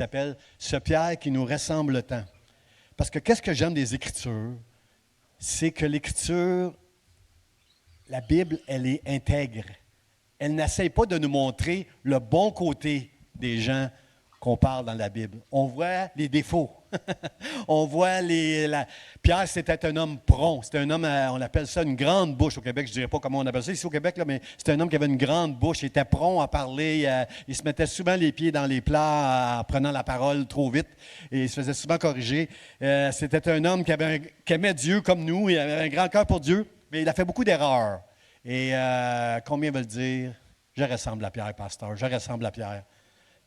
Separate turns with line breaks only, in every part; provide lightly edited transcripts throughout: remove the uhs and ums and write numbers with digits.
S'appelle ce Pierre qui nous ressemble tant. Parce que qu'est-ce que j'aime des Écritures? C'est que l'Écriture, la Bible, elle est intègre. Elle n'essaye pas de nous montrer le bon côté des gens qu'on parle dans la Bible. On voit les défauts. On voit Pierre, c'était un homme prompt. C'était un homme, on appelle ça une grande bouche au Québec. Je ne dirais pas comment on appelle ça ici au Québec, là, mais c'était un homme qui avait une grande bouche. Il était prompt à parler. Il se mettait souvent les pieds dans les plats en prenant la parole trop vite. Et il se faisait souvent corriger. C'était un homme qui aimait Dieu comme nous. Il avait un grand cœur pour Dieu, mais il a fait beaucoup d'erreurs. Et combien veulent dire, je ressemble à Pierre, pasteur, je ressemble à Pierre.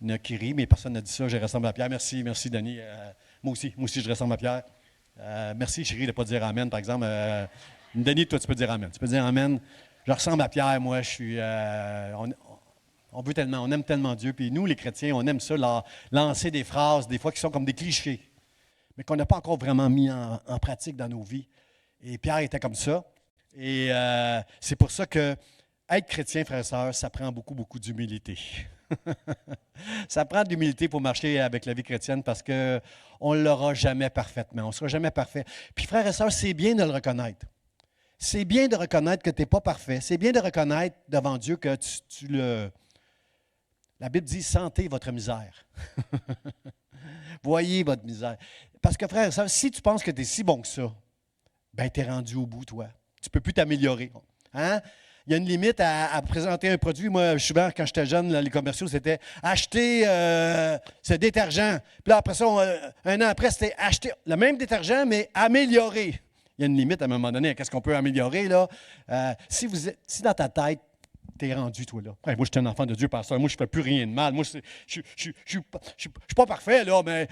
Il y en a qui rient, mais personne n'a dit ça, je ressemble à Pierre. Merci, Denis. Moi aussi, je ressemble à Pierre. Merci, chérie, de ne pas dire Amen, par exemple. Denis, toi, tu peux dire Amen. Tu peux dire Amen. Je ressemble à Pierre, moi, je suis... on veut tellement, on aime tellement Dieu. Puis nous, les chrétiens, on aime ça, lancer des phrases, des fois, qui sont comme des clichés, mais qu'on n'a pas encore vraiment mis en pratique dans nos vies. Et Pierre était comme ça. Et c'est pour ça que être chrétien, frères et sœurs, ça prend beaucoup, beaucoup d'humilité. Ça prend de l'humilité pour marcher avec la vie chrétienne parce qu'on ne l'aura jamais parfaitement. On ne sera jamais parfait. Puis, frères et sœurs, c'est bien de le reconnaître. C'est bien de reconnaître que tu n'es pas parfait. C'est bien de reconnaître devant Dieu que La Bible dit « sentez votre misère ». Voyez votre misère. Parce que, frères et sœurs, si tu penses que tu es si bon que ça, bien, tu es rendu au bout, toi. Tu ne peux plus t'améliorer. Hein? Il y a une limite à présenter un produit. Moi, souvent, quand j'étais jeune, les commerciaux, c'était acheter ce détergent. Puis là, après ça, un an après, c'était acheter le même détergent, mais amélioré. Il y a une limite à un moment donné à qu'est-ce qu'on peut améliorer, là. Si dans ta tête, tu es rendu, toi, là. Hey, moi, je suis un enfant de Dieu, pasteur. Moi, je ne fais plus rien de mal. Moi, je ne suis pas parfait, là, mais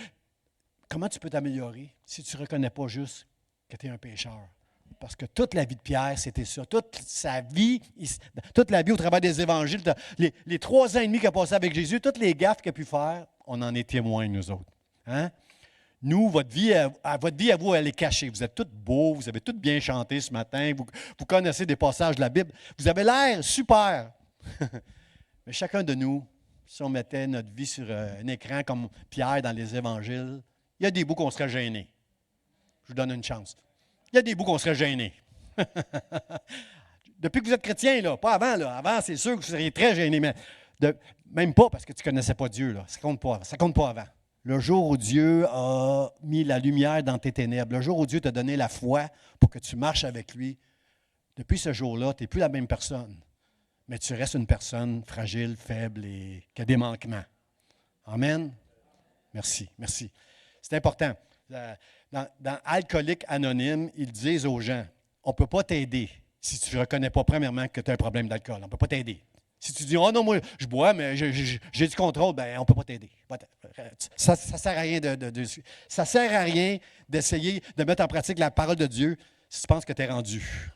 comment tu peux t'améliorer si tu ne reconnais pas juste que tu es un pécheur? Parce que toute la vie de Pierre, c'était ça. Toute la vie au travers des évangiles, les 3 ans et demi qu'il a passé avec Jésus, toutes les gaffes qu'il a pu faire, on en est témoins, nous autres. Hein? Nous, votre vie à vous, elle est cachée. Vous êtes tous beaux, vous avez tous bien chanté ce matin, vous connaissez des passages de la Bible. Vous avez l'air super. Mais chacun de nous, si on mettait notre vie sur un écran comme Pierre dans les évangiles, il y a des bouts qu'on serait gênés. Je vous donne une chance. Il y a des bouts qu'on serait gênés. Depuis que vous êtes chrétien, là, pas avant. Là. Avant, c'est sûr que vous seriez très gêné, mais même pas parce que tu ne connaissais pas Dieu. Là. Ça ne compte pas avant. Le jour où Dieu a mis la lumière dans tes ténèbres, le jour où Dieu t'a donné la foi pour que tu marches avec lui, depuis ce jour-là, tu n'es plus la même personne. Mais tu restes une personne fragile, faible et qui a des manquements. Amen? Merci. C'est important. Dans Alcooliques Anonymes, ils disent aux gens, on ne peut pas t'aider si tu ne reconnais pas premièrement que tu as un problème d'alcool. On ne peut pas t'aider. Si tu dis, oh non, moi, je bois, mais j'ai du contrôle, bien, on ne peut pas t'aider. Ça ne sert à rien ça sert à rien d'essayer de mettre en pratique la parole de Dieu si tu penses que tu es rendu.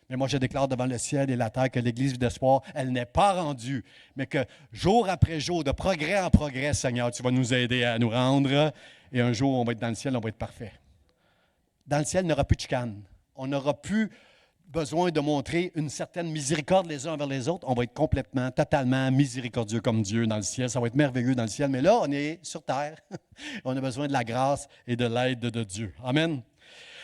Mais moi, je déclare devant le ciel et la terre que l'Église Vie d'Espoir, elle n'est pas rendue, mais que jour après jour, de progrès en progrès, Seigneur, tu vas nous aider à nous rendre. Et un jour, on va être dans le ciel, on va être parfait. Dans le ciel, il n'y aura plus de chicane. On n'aura plus besoin de montrer une certaine miséricorde les uns envers les autres. On va être complètement, totalement miséricordieux comme Dieu dans le ciel. Ça va être merveilleux dans le ciel. Mais là, on est sur terre. On a besoin de la grâce et de l'aide de Dieu. Amen.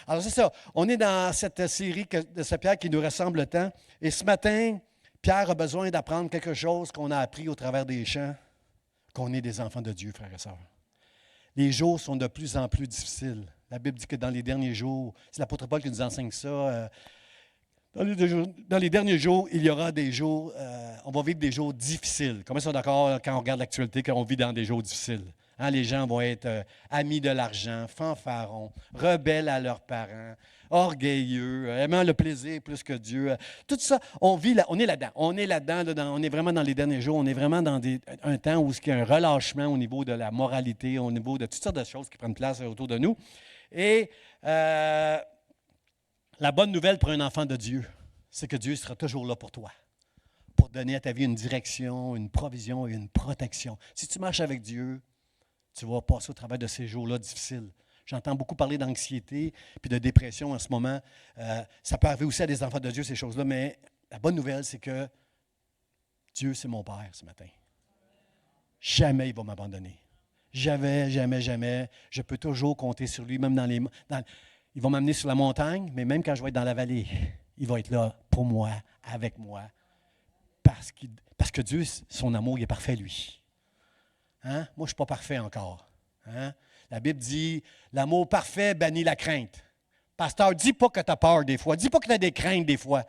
Alors, c'est ça. On est dans cette série de ce Pierre qui nous ressemble tant. Et ce matin, Pierre a besoin d'apprendre quelque chose qu'on a appris au travers des chants, qu'on est des enfants de Dieu, frères et sœurs. Les jours sont de plus en plus difficiles. La Bible dit que dans les derniers jours, c'est l'apôtre Paul qui nous enseigne ça. Dans les derniers jours, il y aura des jours, on va vivre des jours difficiles. Combien sont d'accord quand on regarde l'actualité qu'on vit dans des jours difficiles? Hein, les gens vont être amis de l'argent, fanfarons, rebelles à leurs parents, orgueilleux, aimant le plaisir plus que Dieu. Tout ça, on est là-dedans. On est vraiment dans les derniers jours. On est vraiment dans un temps où il y a un relâchement au niveau de la moralité, au niveau de toutes sortes de choses qui prennent place autour de nous. Et la bonne nouvelle pour un enfant de Dieu, c'est que Dieu sera toujours là pour toi, pour donner à ta vie une direction, une provision et une protection. Si tu marches avec Dieu, tu vas passer au travers de ces jours-là difficiles. J'entends beaucoup parler d'anxiété puis de dépression en ce moment. Ça peut arriver aussi à des enfants de Dieu, ces choses-là, mais la bonne nouvelle, c'est que Dieu, c'est mon Père ce matin. Jamais il va m'abandonner. jamais, je peux toujours compter sur lui, même il va m'amener sur la montagne, mais même quand je vais être dans la vallée, il va être là pour moi, avec moi, parce que Dieu, son amour, il est parfait, lui. Hein? Moi, je ne suis pas parfait encore. Hein? La Bible dit, l'amour parfait bannit la crainte. Pasteur, dis pas que tu as peur des fois, dis pas que tu as des craintes des fois.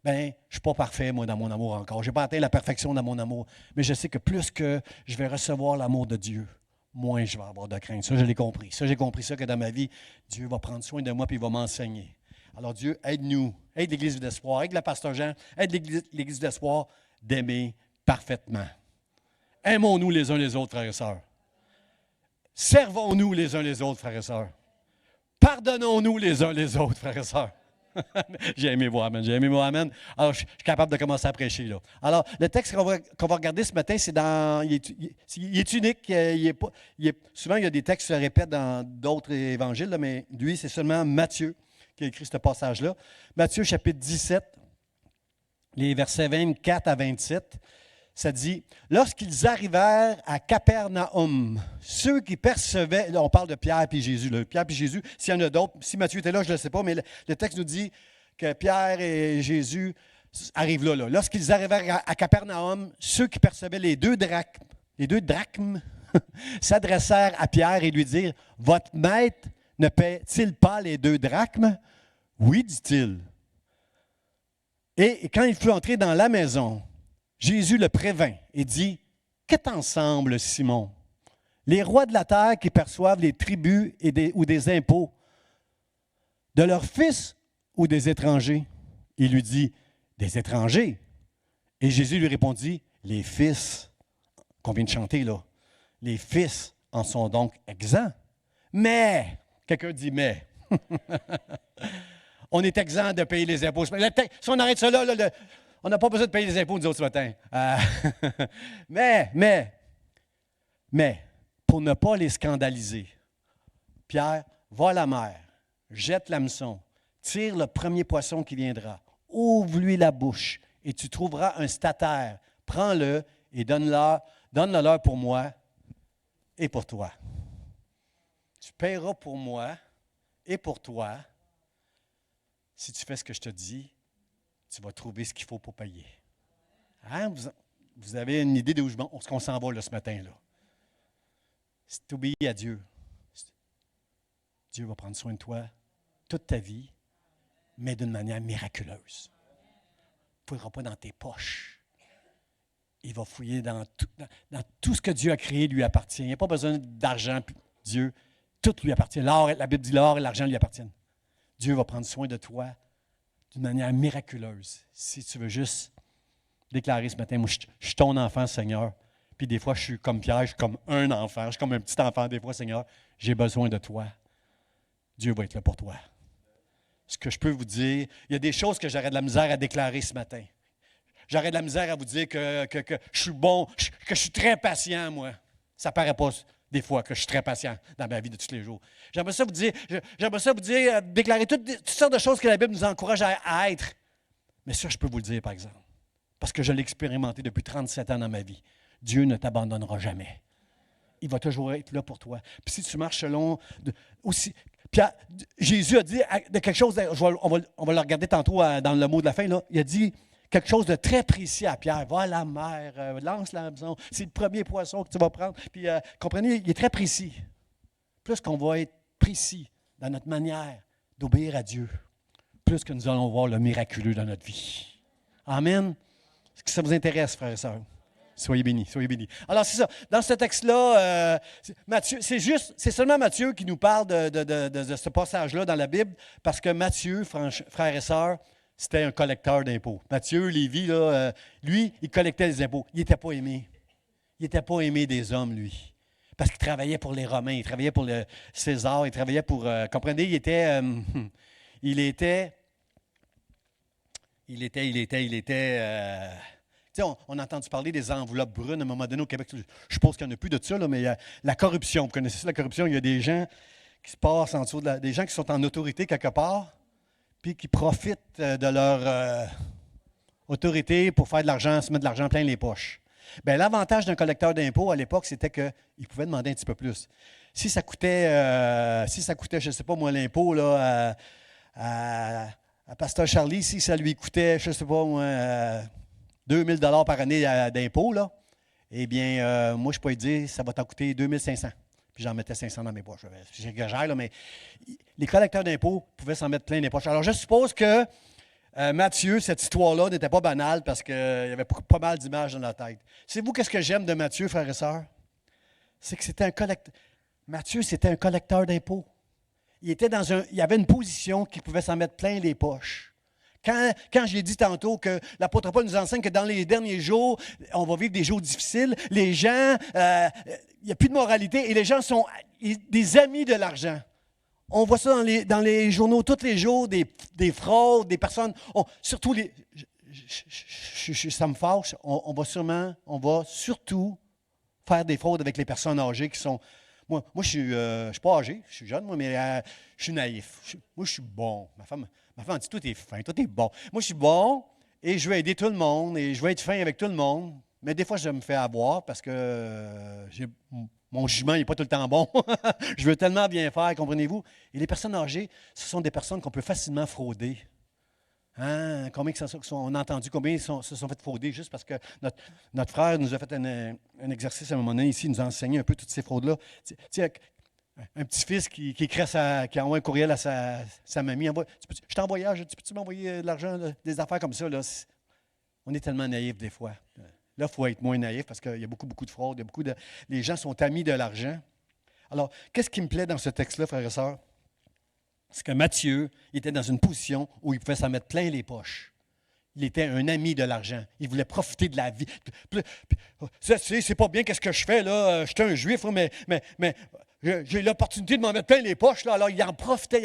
Bien, je ne suis pas parfait, moi, dans mon amour encore. Je n'ai pas atteint la perfection dans mon amour. Mais je sais que plus que je vais recevoir l'amour de Dieu, moins je vais avoir de crainte. Ça, je l'ai compris. Ça, j'ai compris ça que dans ma vie, Dieu va prendre soin de moi et il va m'enseigner. Alors, Dieu, aide-nous, aide l'Église d'espoir, aide le pasteur Jean, aide l'Église d'espoir d'aimer parfaitement. Aimons-nous les uns les autres, frères et sœurs. Servons-nous les uns les autres, frères et sœurs. Pardonnons-nous les uns les autres, frères et sœurs. J'ai aimé vos amen. J'ai aimé vos amen. Alors, je suis capable de commencer à prêcher, là. Alors, le texte qu'on va regarder ce matin, c'est dans. Il est unique. Souvent, il y a des textes qui se répètent dans d'autres évangiles, là, mais lui, c'est seulement Matthieu qui a écrit ce passage-là. Matthieu, chapitre 17, les versets 24 à 27. Ça dit, lorsqu'ils arrivèrent à Capernaum, ceux qui percevaient, là on parle de Pierre et Jésus, là, Pierre et Jésus, s'il y en a d'autres, si Matthieu était là, je ne le sais pas, mais le texte nous dit que Pierre et Jésus arrivent là. Lorsqu'ils arrivèrent à Capernaum, ceux qui percevaient les deux drachmes s'adressèrent à Pierre et lui dirent, « Votre maître ne paie-t-il pas les 2 drachmes? » « Oui, dit-il. » Et quand il fut entré dans la maison, Jésus le prévint et dit, « Que t'en semble, Simon? Les rois de la terre qui perçoivent les tributs ou des impôts, de leurs fils ou des étrangers? » Il lui dit, « Des étrangers. » Et Jésus lui répondit, « Les fils, qu'on vient de chanter là, les fils en sont donc exempts. Mais, quelqu'un dit mais, on est exempt de payer les impôts. Si on arrête ça là, on n'a pas besoin de payer les impôts nous autres ce matin. Mais, pour ne pas les scandaliser, Pierre, va à la mer, jette l'hameçon, tire le premier poisson qui viendra, ouvre-lui la bouche et tu trouveras un statère. Prends-le et donne-le-leur pour moi et pour toi. Tu paieras pour moi et pour toi. Si tu fais ce que je te dis, tu vas trouver ce qu'il faut pour payer. Hein? Vous avez une idée d'où on s'en va là, ce matin? Là. Si tu obéis à Dieu, Dieu va prendre soin de toi toute ta vie, mais d'une manière miraculeuse. Il ne fouillera pas dans tes poches. Il va fouiller dans tout ce que Dieu a créé lui appartient. Il n'y a pas besoin d'argent, Dieu. Tout lui appartient. L'or, la Bible dit l'or et l'argent lui appartiennent. Dieu va prendre soin de toi d'une manière miraculeuse. Si tu veux juste déclarer ce matin, moi, je suis ton enfant, Seigneur. Puis des fois, je suis comme Pierre, je suis comme un enfant. Je suis comme un petit enfant des fois, Seigneur. J'ai besoin de toi. Dieu va être là pour toi. Ce que je peux vous dire, il y a des choses que j'aurais de la misère à déclarer ce matin. J'aurais de la misère à vous dire que je suis bon, que je suis très patient, moi. Ça ne paraît pas des fois que je suis très patient dans ma vie de tous les jours. J'aimerais ça vous dire, déclarer toutes sortes de choses que la Bible nous encourage à être. Mais ça, je peux vous le dire, par exemple. Parce que je l'ai expérimenté depuis 37 ans dans ma vie. Dieu ne t'abandonnera jamais. Il va toujours être là pour toi. Puis si tu marches selon... Jésus a dit de quelque chose, on va le regarder tantôt dans le mot de la fin, là, il a dit quelque chose de très précis à Pierre. Va à la mer, lance l'hameçon, c'est le premier poisson que tu vas prendre. Puis comprenez, il est très précis. Plus qu'on va être précis dans notre manière d'obéir à Dieu, plus que nous allons voir le miraculeux dans notre vie. Amen. Est-ce que ça vous intéresse, frères et sœurs? Soyez bénis, soyez bénis. Alors, c'est ça. Dans ce texte-là, Matthieu, c'est seulement Matthieu qui nous parle de ce passage-là dans la Bible, parce que Matthieu, frères et sœurs, c'était un collecteur d'impôts. Matthieu, Lévi, là, lui, il collectait les impôts. Il n'était pas aimé. Il n'était pas aimé des hommes, lui. Parce qu'il travaillait pour les Romains, il travaillait pour le César, il travaillait pour... comprenez, il était... on a entendu parler des enveloppes brunes à un moment donné au Québec. Je suppose qu'il n'y en a plus de ça, là, mais la corruption. Vous connaissez ça, la corruption? Il y a des gens qui se passent en dessous des gens qui sont en autorité quelque part, puis qui profitent de leur autorité pour faire de l'argent, se mettre de l'argent plein les poches. Bien, l'avantage d'un collecteur d'impôts à l'époque, c'était qu'il pouvait demander un petit peu plus. Si ça coûtait, je ne sais pas moi, l'impôt là, à Pasteur Charlie, si ça lui coûtait, je ne sais pas moi, 2000 $ par année d'impôts, là, eh bien, moi, je peux lui dire, ça va t'en coûter 2500. Puis j'en mettais 500 dans mes poches. J'exagère, là, mais les collecteurs d'impôts pouvaient s'en mettre plein les poches. Alors, je suppose que Matthieu, cette histoire-là n'était pas banale parce qu'il y avait pas mal d'images dans la tête. Savez-vous qu'est-ce que j'aime de Matthieu, frères et sœurs? C'est que c'était un collecteur. Matthieu, c'était un collecteur d'impôts. Il avait une position qui pouvait s'en mettre plein les poches. Quand j'ai dit tantôt que l'apôtre Paul nous enseigne que dans les derniers jours, on va vivre des jours difficiles, les gens, il n'y a plus de moralité et les gens sont des amis de l'argent. On voit ça dans les journaux tous les jours, des fraudes, des personnes, surtout ça me fâche, on va surtout faire des fraudes avec les personnes âgées qui sont. Moi je suis pas âgé, je suis jeune, moi, mais je suis naïf. Moi, je suis bon. Ma femme dit, tout est fin, tout est bon. Moi, je suis bon et je veux aider tout le monde et je veux être fin avec tout le monde. Mais des fois, je me fais avoir parce que mon jugement n'est pas tout le temps bon. Je veux tellement bien faire, comprenez-vous? Et les personnes âgées, ce sont des personnes qu'on peut facilement frauder. Hein? On a entendu combien ils se sont fait frauder juste parce que notre frère nous a fait un exercice à un moment donné ici, il nous a enseigné un peu toutes ces fraudes-là. Tu sais, un petit-fils qui qui envoie un courriel à sa mamie. Je suis en voyage, peux-tu m'envoyer de l'argent, des affaires comme ça? Là? On est tellement naïfs des fois. Là, il faut être moins naïf parce qu'il y a beaucoup, beaucoup de fraude. Les gens sont amis de l'argent. Alors, qu'est-ce qui me plaît dans ce texte-là, frères et sœurs? C'est que Matthieu était dans une position où il pouvait s'en mettre plein les poches. Il était un ami de l'argent. Il voulait profiter de la vie. C'est pas bien qu'est-ce que je fais, là. Je suis un juif, mais j'ai l'opportunité de m'en mettre plein les poches. Là. Alors, il en profitait.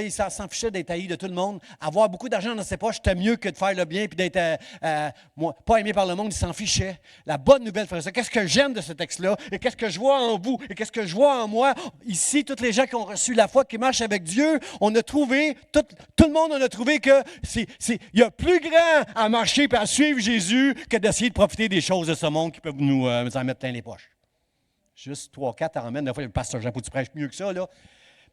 Il s'en fichait d'être haï de tout le monde. Avoir beaucoup d'argent dans ses poches, c'était mieux que de faire le bien et d'être pas aimé par le monde. Il s'en fichait. La bonne nouvelle, frère, c'est qu'est-ce que j'aime de ce texte-là et qu'est-ce que je vois en vous et qu'est-ce que je vois en moi. Ici, tous les gens qui ont reçu la foi, qui marchent avec Dieu, on a trouvé, tout le monde, on a trouvé que il y a plus grand à marcher et à suivre Jésus que d'essayer de profiter des choses de ce monde qui peuvent nous en mettre plein les poches. Juste 3-4 emmènes. Des fois, le pasteur Jean, faut que tu prêches mieux que ça, là.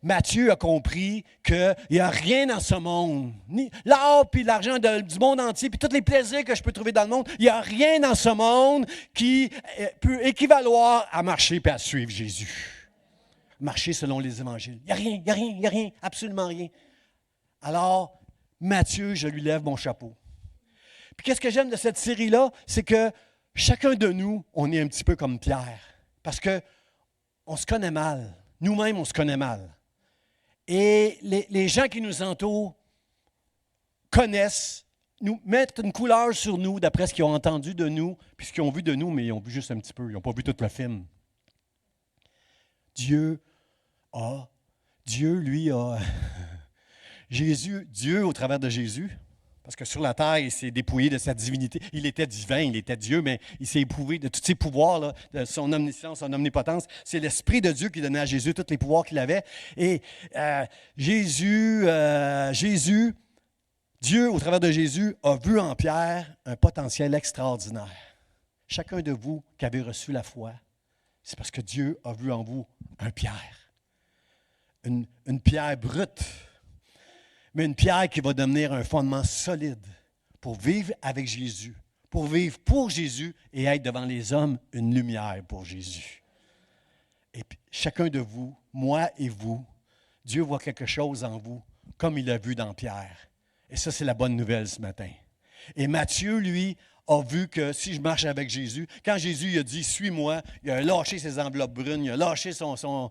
Matthieu a compris qu'il n'y a rien dans ce monde. Ni l'or puis l'argent du monde entier, puis tous les plaisirs que je peux trouver dans le monde, il n'y a rien dans ce monde qui peut équivaloir à marcher et à suivre Jésus. Marcher selon les évangiles. Il n'y a rien, absolument rien. Alors, Matthieu, je lui lève mon chapeau. Puis qu'est-ce que j'aime de cette série-là? C'est que chacun de nous, on est un petit peu comme Pierre. Parce qu'on se connaît mal. Nous-mêmes, on se connaît mal. Et les gens qui nous entourent connaissent, nous mettent une couleur sur nous d'après ce qu'ils ont entendu de nous, puis ce qu'ils ont vu de nous, mais ils ont vu juste un petit peu. Ils n'ont pas vu tout le film. Dieu, lui, a... Dieu, au travers de Jésus, parce que sur la terre, il s'est dépouillé de sa divinité. Il était divin, il était Dieu, mais il s'est éprouvé de tous ses pouvoirs, là, de son omniscience, son omnipotence. C'est l'Esprit de Dieu qui donnait à Jésus tous les pouvoirs qu'il avait. Et Jésus, Dieu, au travers de Jésus, a vu en Pierre un potentiel extraordinaire. Chacun de vous qui avez reçu la foi, c'est parce que Dieu a vu en vous un Pierre. Une pierre brute, mais une pierre qui va devenir un fondement solide pour vivre avec Jésus, pour vivre pour Jésus et être devant les hommes une lumière pour Jésus. Et puis, chacun de vous, moi et vous, Dieu voit quelque chose en vous, comme il l'a vu dans Pierre. Et ça, c'est la bonne nouvelle ce matin. Et Matthieu, lui, a vu que si je marche avec Jésus, quand Jésus il a dit « Suis-moi », il a lâché ses enveloppes brunes, il a lâché son...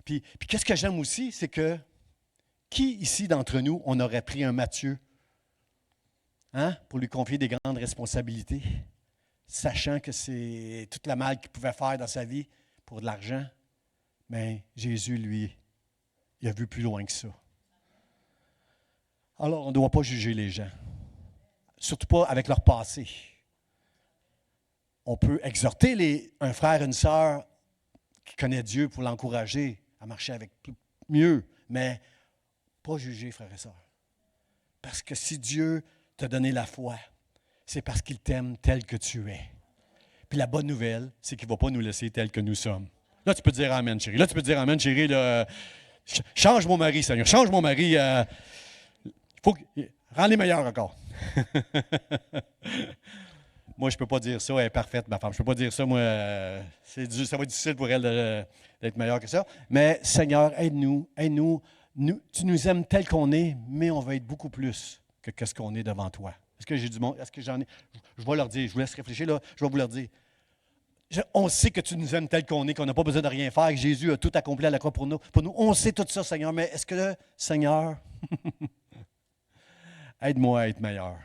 Puis qu'est-ce que j'aime aussi, c'est que qui ici d'entre nous, on aurait pris un Matthieu pour lui confier des grandes responsabilités, sachant que c'est toute la mal qu'il pouvait faire dans sa vie pour de l'argent? Mais Jésus, lui, il a vu plus loin que ça. Alors, on ne doit pas juger les gens, surtout pas avec leur passé. On peut exhorter un frère, une sœur qui connaît Dieu pour l'encourager à marcher avec mieux, mais pas juger, frères et sœurs. Parce que si Dieu t'a donné la foi, c'est parce qu'il t'aime tel que tu es. Puis la bonne nouvelle, c'est qu'il ne va pas nous laisser tels que nous sommes. Là, tu peux dire Amen, chérie. Là, tu peux dire Amen, chérie. Là, change mon mari, Seigneur. Change mon mari. Rends-les meilleurs encore. Moi, je ne peux pas dire ça. Elle est parfaite, ma femme. Je ne peux pas dire ça. Moi, ça va être difficile pour elle d'être meilleure que ça. Mais Seigneur, aide-nous. Aide-nous. Tu nous aimes tel qu'on est, mais on va être beaucoup plus que ce qu'on est devant toi. Est-ce que j'ai du monde? Est-ce que j'en ai? Je vais leur dire. Je vous laisse réfléchir, là. Je vais vous leur dire. On sait que tu nous aimes tel qu'on est, qu'on n'a pas besoin de rien faire, que Jésus a tout accompli à la croix pour nous. On sait tout ça, Seigneur. Mais est-ce que, Seigneur, aide-moi à être meilleur.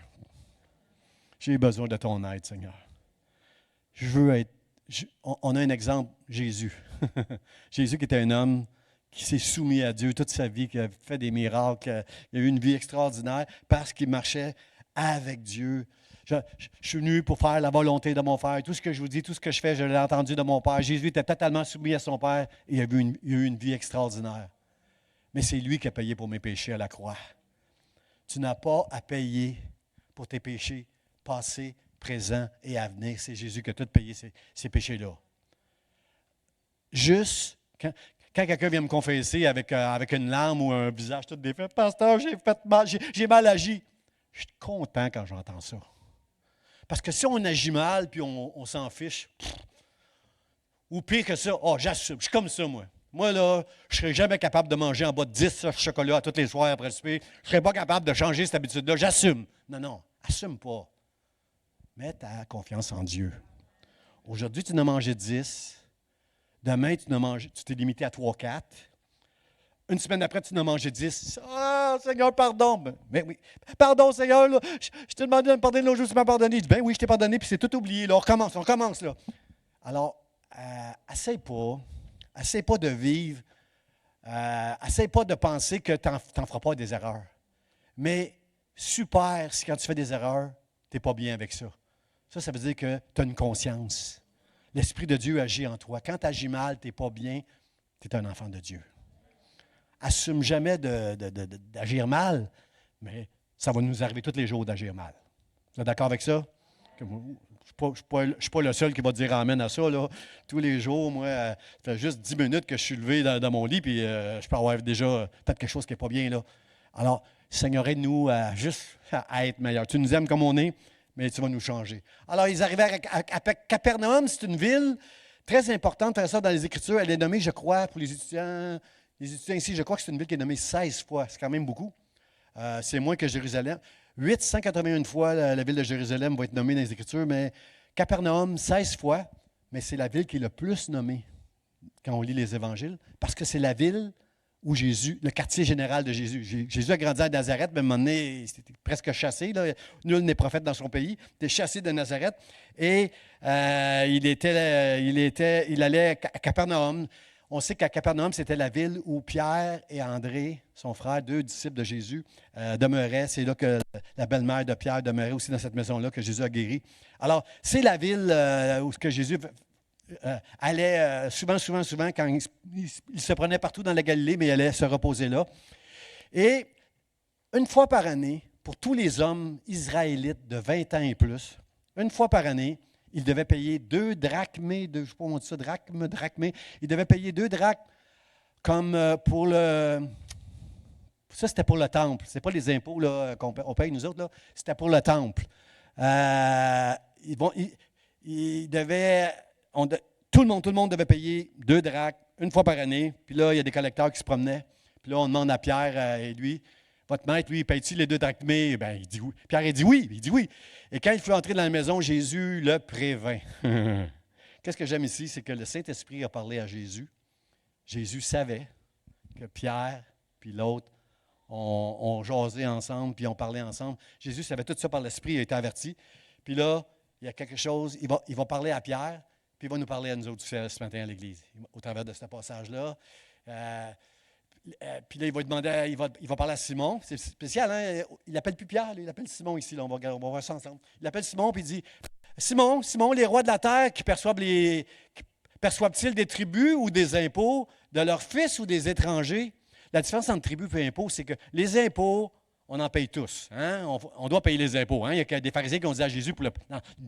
J'ai besoin de ton aide, Seigneur. Je veux être... on a un exemple, Jésus. Jésus qui était un homme qui s'est soumis à Dieu toute sa vie, qui a fait des miracles, il a eu une vie extraordinaire parce qu'il marchait avec Dieu. Je suis venu pour faire la volonté de mon Père. Tout ce que je vous dis, tout ce que je fais, je l'ai entendu de mon Père. Jésus était totalement soumis à son Père et il a eu une vie extraordinaire. Mais c'est lui qui a payé pour mes péchés à la croix. Tu n'as pas à payer pour tes péchés passés, présents et à venir. C'est Jésus qui a tout payé ces péchés-là. Juste, quand quelqu'un vient me confesser avec une larme ou un visage tout défait, « Pasteur, j'ai fait mal, j'ai mal agi. » Je suis content quand j'entends ça. Parce que si on agit mal puis on s'en fiche, ou pire que ça, j'assume. Je suis comme ça, moi. Moi, là, je ne serais jamais capable de manger en bas de 10 chocolats à tous les soirs après le souper. Je ne serais pas capable de changer cette habitude-là. J'assume. Non, assume pas. Mets ta confiance en Dieu. Aujourd'hui, tu en as mangé 10. Demain, tu t'es limité à 3-4. Une semaine après, tu en as mangé 10. Ah, Seigneur, pardon. Ben oui. Pardon, Seigneur, là, je t'ai demandé de me pardonner l'autre jour, tu m'as pardonné. Il dit, ben oui, je t'ai pardonné, puis c'est tout oublié. Là, on commence, là. Alors, essaye pas de vivre, essaye pas de penser que tu n'en feras pas des erreurs. Mais super si quand tu fais des erreurs, tu n'es pas bien avec ça. Ça veut dire que tu as une conscience. L'Esprit de Dieu agit en toi. Quand tu agis mal, tu n'es pas bien, tu es un enfant de Dieu. Assume jamais d'agir mal, mais ça va nous arriver tous les jours d'agir mal. Vous êtes d'accord avec ça? Je ne suis pas le seul qui va dire amen à ça. Là. Tous les jours, moi, ça fait juste 10 minutes que je suis levé dans mon lit, puis je peux avoir déjà peut-être quelque chose qui n'est pas bien. Là. Alors, Seigneur, aide-nous à être meilleurs. Tu nous aimes comme on est, mais tu vas nous changer. Alors, ils arrivaient à Capernaum, c'est une ville très importante. Faire ça dans les Écritures, elle est nommée, je crois, pour les étudiants ici, je crois que c'est une ville qui est nommée 16 fois. C'est quand même beaucoup. C'est moins que Jérusalem. 881 fois, la ville de Jérusalem va être nommée dans les Écritures, mais Capernaum, 16 fois, mais c'est la ville qui est le plus nommée quand on lit les Évangiles, parce que c'est la ville où le quartier général de Jésus. Jésus a grandi à Nazareth, mais à un moment donné, il était presque chassé. Là. Nul n'est prophète dans son pays. Il était chassé de Nazareth. Et il allait à Capernaum. On sait qu'à Capernaum, c'était la ville où Pierre et André, son frère, 2 disciples de Jésus, demeuraient. C'est là que la belle-mère de Pierre demeurait aussi dans cette maison-là que Jésus a guéri. Alors, c'est la ville où Jésus allait souvent, quand il se prenait partout dans la Galilée, mais il allait se reposer là. Et une fois par année, pour tous les hommes israélites de 20 ans et plus, une fois par année, il devait payer 2 drachmés, je ne sais pas comment on dit ça, drachmés. Il devait payer 2 drachmes comme pour le... Ça, c'était pour le temple. Ce n'est pas les impôts là, qu'on paye nous autres. Là. C'était pour le temple. Tout le monde devait payer 2 drachmes une fois par année. Puis là, il y a des collecteurs qui se promenaient. Puis là, on demande à Pierre et lui, votre maître, lui, paye-t-il les 2 drachmés? Ben, il dit oui. Pierre, il dit oui. Il dit oui. Et quand il fut entré dans la maison, Jésus le prévint. Qu'est-ce que j'aime ici? C'est que le Saint-Esprit a parlé à Jésus. Jésus savait que Pierre puis l'autre ont jasé ensemble, puis ont parlé ensemble. Jésus savait tout ça par l'Esprit, il a été averti. Puis là, il y a quelque chose, il va parler à Pierre, puis il va nous parler à nous autres ce matin à l'Église, au travers de ce passage-là. Puis là, il va demander, il va parler à Simon. C'est spécial, hein? Il n'appelle plus Pierre, il appelle Simon ici. Là, on va voir ça ensemble. Il appelle Simon, puis il dit, Simon, les rois de la terre perçoivent-ils des tribus ou des impôts de leurs fils ou des étrangers? La différence entre tribus et impôts, c'est que les impôts, on en paye tous. Hein? On doit payer les impôts. Hein? Il y a des pharisiens qui ont dit à Jésus pour lui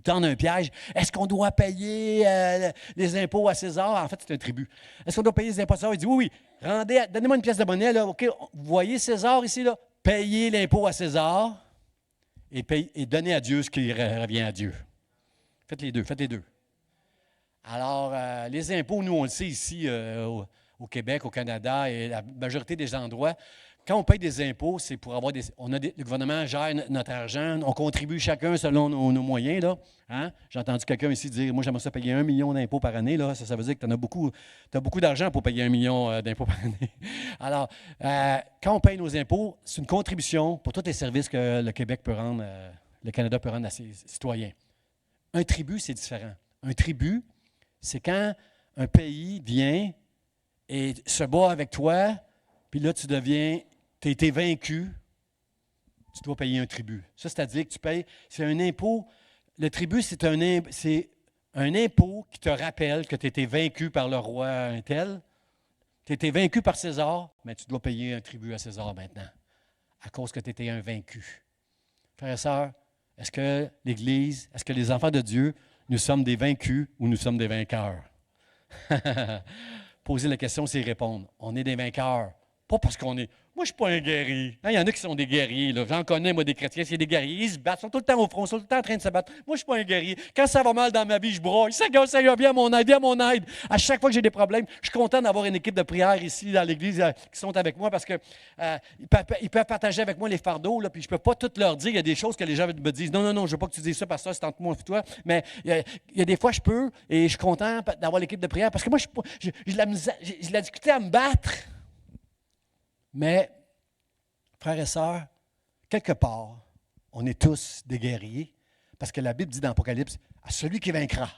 tendre un piège, est-ce qu'on doit payer les impôts à César? En fait, c'est un tribut. Est-ce qu'on doit payer les impôts à César? Il dit, oui, donnez-moi une pièce de monnaie. Là. OK, vous voyez César ici? Là? Payez l'impôt à César et donnez à Dieu ce qui revient à Dieu. Faites les deux. Alors, les impôts, nous, on le sait ici au Québec, au Canada et la majorité des endroits, quand on paye des impôts, c'est pour avoir des... le gouvernement gère notre argent, on contribue chacun selon nos moyens. Là. Hein? J'ai entendu quelqu'un ici dire, moi, j'aimerais ça payer 1 million d'impôts par année. Là. Ça veut dire que tu as beaucoup d'argent pour payer 1 million d'impôts par année. Alors, quand on paye nos impôts, c'est une contribution pour tous les services que le Québec peut rendre, le Canada peut rendre à ses citoyens. Un tribut, c'est différent. Un tribut, c'est quand un pays vient et se bat avec toi, puis là, tu as été vaincu, tu dois payer un tribut. Ça, c'est-à-dire que tu payes, c'est un impôt. Le tribut, c'est un impôt qui te rappelle que tu as été vaincu par le roi un tel. Tu as été vaincu par César, mais tu dois payer un tribut à César maintenant, à cause que tu étais un vaincu. Frères et sœurs, est-ce que l'Église, est-ce que les enfants de Dieu, nous sommes des vaincus ou nous sommes des vainqueurs? Poser la question, c'est répondre. On est des vainqueurs. Pas parce qu'on est... Moi, je ne suis pas un guerrier. Il y en a qui sont des guerriers. Là. J'en connais, moi, des chrétiens. C'est des guerriers. Ils se battent. Ils sont tout le temps au front. Ils sont tout le temps en train de se battre. Moi, je ne suis pas un guerrier. Quand ça va mal dans ma vie, je broille. Seigneur, viens à mon aide. Viens à mon aide. À chaque fois que j'ai des problèmes, je suis content d'avoir une équipe de prière ici dans l'Église qui sont avec moi parce qu'ils peuvent partager avec moi les fardeaux. Là, puis je ne peux pas tout leur dire. Il y a des choses que les gens me disent. Non, je ne veux pas que tu dises ça parce que c'est entre moi et toi. Mais il y a des fois, je peux. Et je suis content d'avoir l'équipe de prière parce que moi, j'ai de la difficulté à me battre. Mais, frères et sœurs, quelque part, on est tous des guerriers, parce que la Bible dit dans l'Apocalypse, à celui qui vaincra,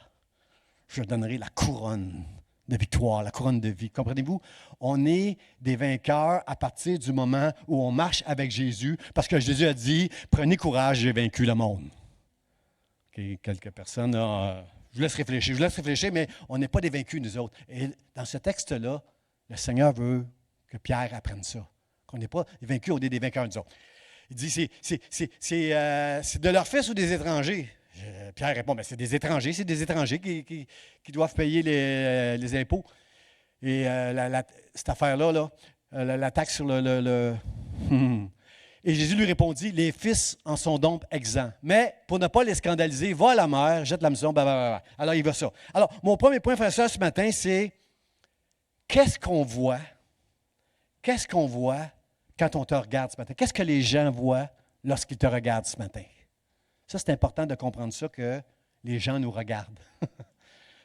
je donnerai la couronne de victoire, la couronne de vie. Comprenez-vous? On est des vainqueurs à partir du moment où on marche avec Jésus, parce que Jésus a dit, prenez courage, j'ai vaincu le monde. Okay, quelques personnes, je vous laisse réfléchir, mais on n'est pas des vaincus, nous autres. Et dans ce texte-là, le Seigneur veut que Pierre apprenne ça, qu'on n'est pas des vaincus, on est des vainqueurs, nous autres. Il dit, c'est de leurs fils ou des étrangers? Pierre répond, c'est des étrangers qui doivent payer les impôts. Et cette affaire-là, la taxe sur le Et Jésus lui répondit, les fils en sont donc exempts. Mais pour ne pas les scandaliser, va à la mer, jette l'hameçon, blablabla. Alors, il va ça. Alors, mon premier point, frère et sœurs, ce matin, c'est qu'est-ce qu'on voit? Qu'est-ce qu'on voit quand on te regarde ce matin? Qu'est-ce que les gens voient lorsqu'ils te regardent ce matin? Ça, c'est important de comprendre ça, que les gens nous regardent.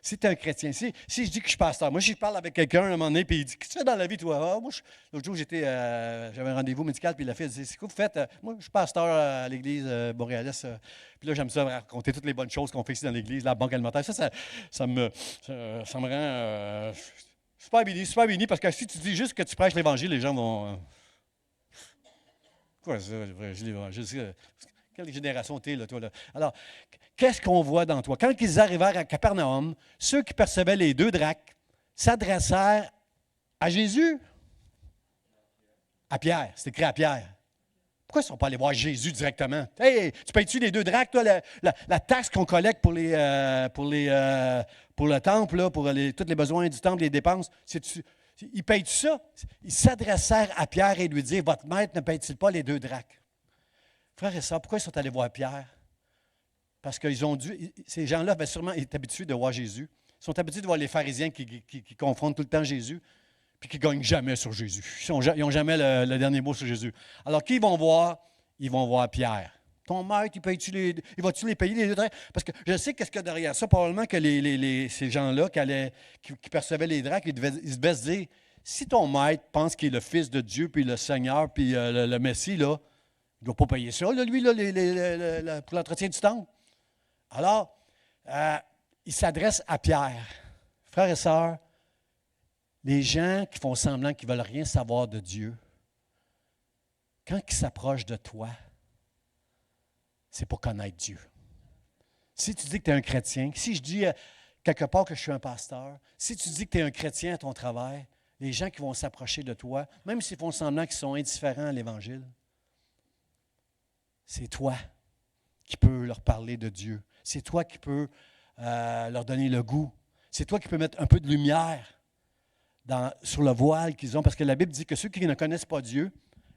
Si tu es un chrétien, si je dis que je suis pasteur, moi, si je parle avec quelqu'un à un moment donné, puis il dit, qu'est-ce que tu fais dans la vie, toi? Ah, moi, l'autre jour, j'avais un rendez-vous médical, puis la fille dit, c'est quoi vous faites? Moi, je suis pasteur à l'église boréaliste. Puis là, j'aime ça raconter toutes les bonnes choses qu'on fait ici dans l'église, la banque alimentaire. Ça me rend super béni, parce que si tu dis juste que tu prêches l'Évangile, les gens vont... Quoi ça, l'Évangile? Quelle génération t'es, là, toi, là? Alors, qu'est-ce qu'on voit dans toi? Quand ils arrivèrent à Capernaum, ceux qui percevaient les 2 drachmes s'adressèrent à Jésus? À Pierre. C'est écrit à Pierre. Pourquoi ils ne sont pas allés voir Jésus directement? Hey, tu payes-tu les 2 drachmes, toi, la taxe qu'on collecte pour le temple, là, pour tous les besoins du temple, les dépenses? Ils payent-tu ça? Ils s'adressèrent à Pierre et lui dirent, votre maître ne paye-t-il pas les 2 drachmes? Frères et sœurs, pourquoi ils sont allés voir Pierre? Parce qu'ils ont dû, ces gens-là avaient sûrement été habitués de voir Jésus. Ils sont habitués de voir les pharisiens qui confrontent tout le temps Jésus, puis qui ne gagnent jamais sur Jésus. Ils n'ont jamais le dernier mot sur Jésus. Alors, qui ils vont voir? Ils vont voir Pierre. Ton maître, il va-tu les payer les 2 drachmes? Parce que je sais qu'est-ce qu'il y a derrière ça. Probablement que ces gens-là qui percevaient les drachmes, ils devaient se dire, si ton maître pense qu'il est le Fils de Dieu, puis le Seigneur, puis le Messie, là, il ne doit pas payer ça, là, lui, là, pour l'entretien du temple. Alors, il s'adresse à Pierre. Frères et sœurs, les gens qui font semblant qu'ils ne veulent rien savoir de Dieu, quand ils s'approchent de toi, c'est pour connaître Dieu. Si tu dis que tu es un chrétien, si je dis quelque part que je suis un pasteur, si tu dis que tu es un chrétien à ton travail, les gens qui vont s'approcher de toi, même s'ils font semblant qu'ils sont indifférents à l'Évangile, c'est toi qui peux leur parler de Dieu. C'est toi qui peux leur donner le goût. C'est toi qui peux mettre un peu de lumière sur le voile qu'ils ont. Parce que la Bible dit que ceux qui ne connaissent pas Dieu,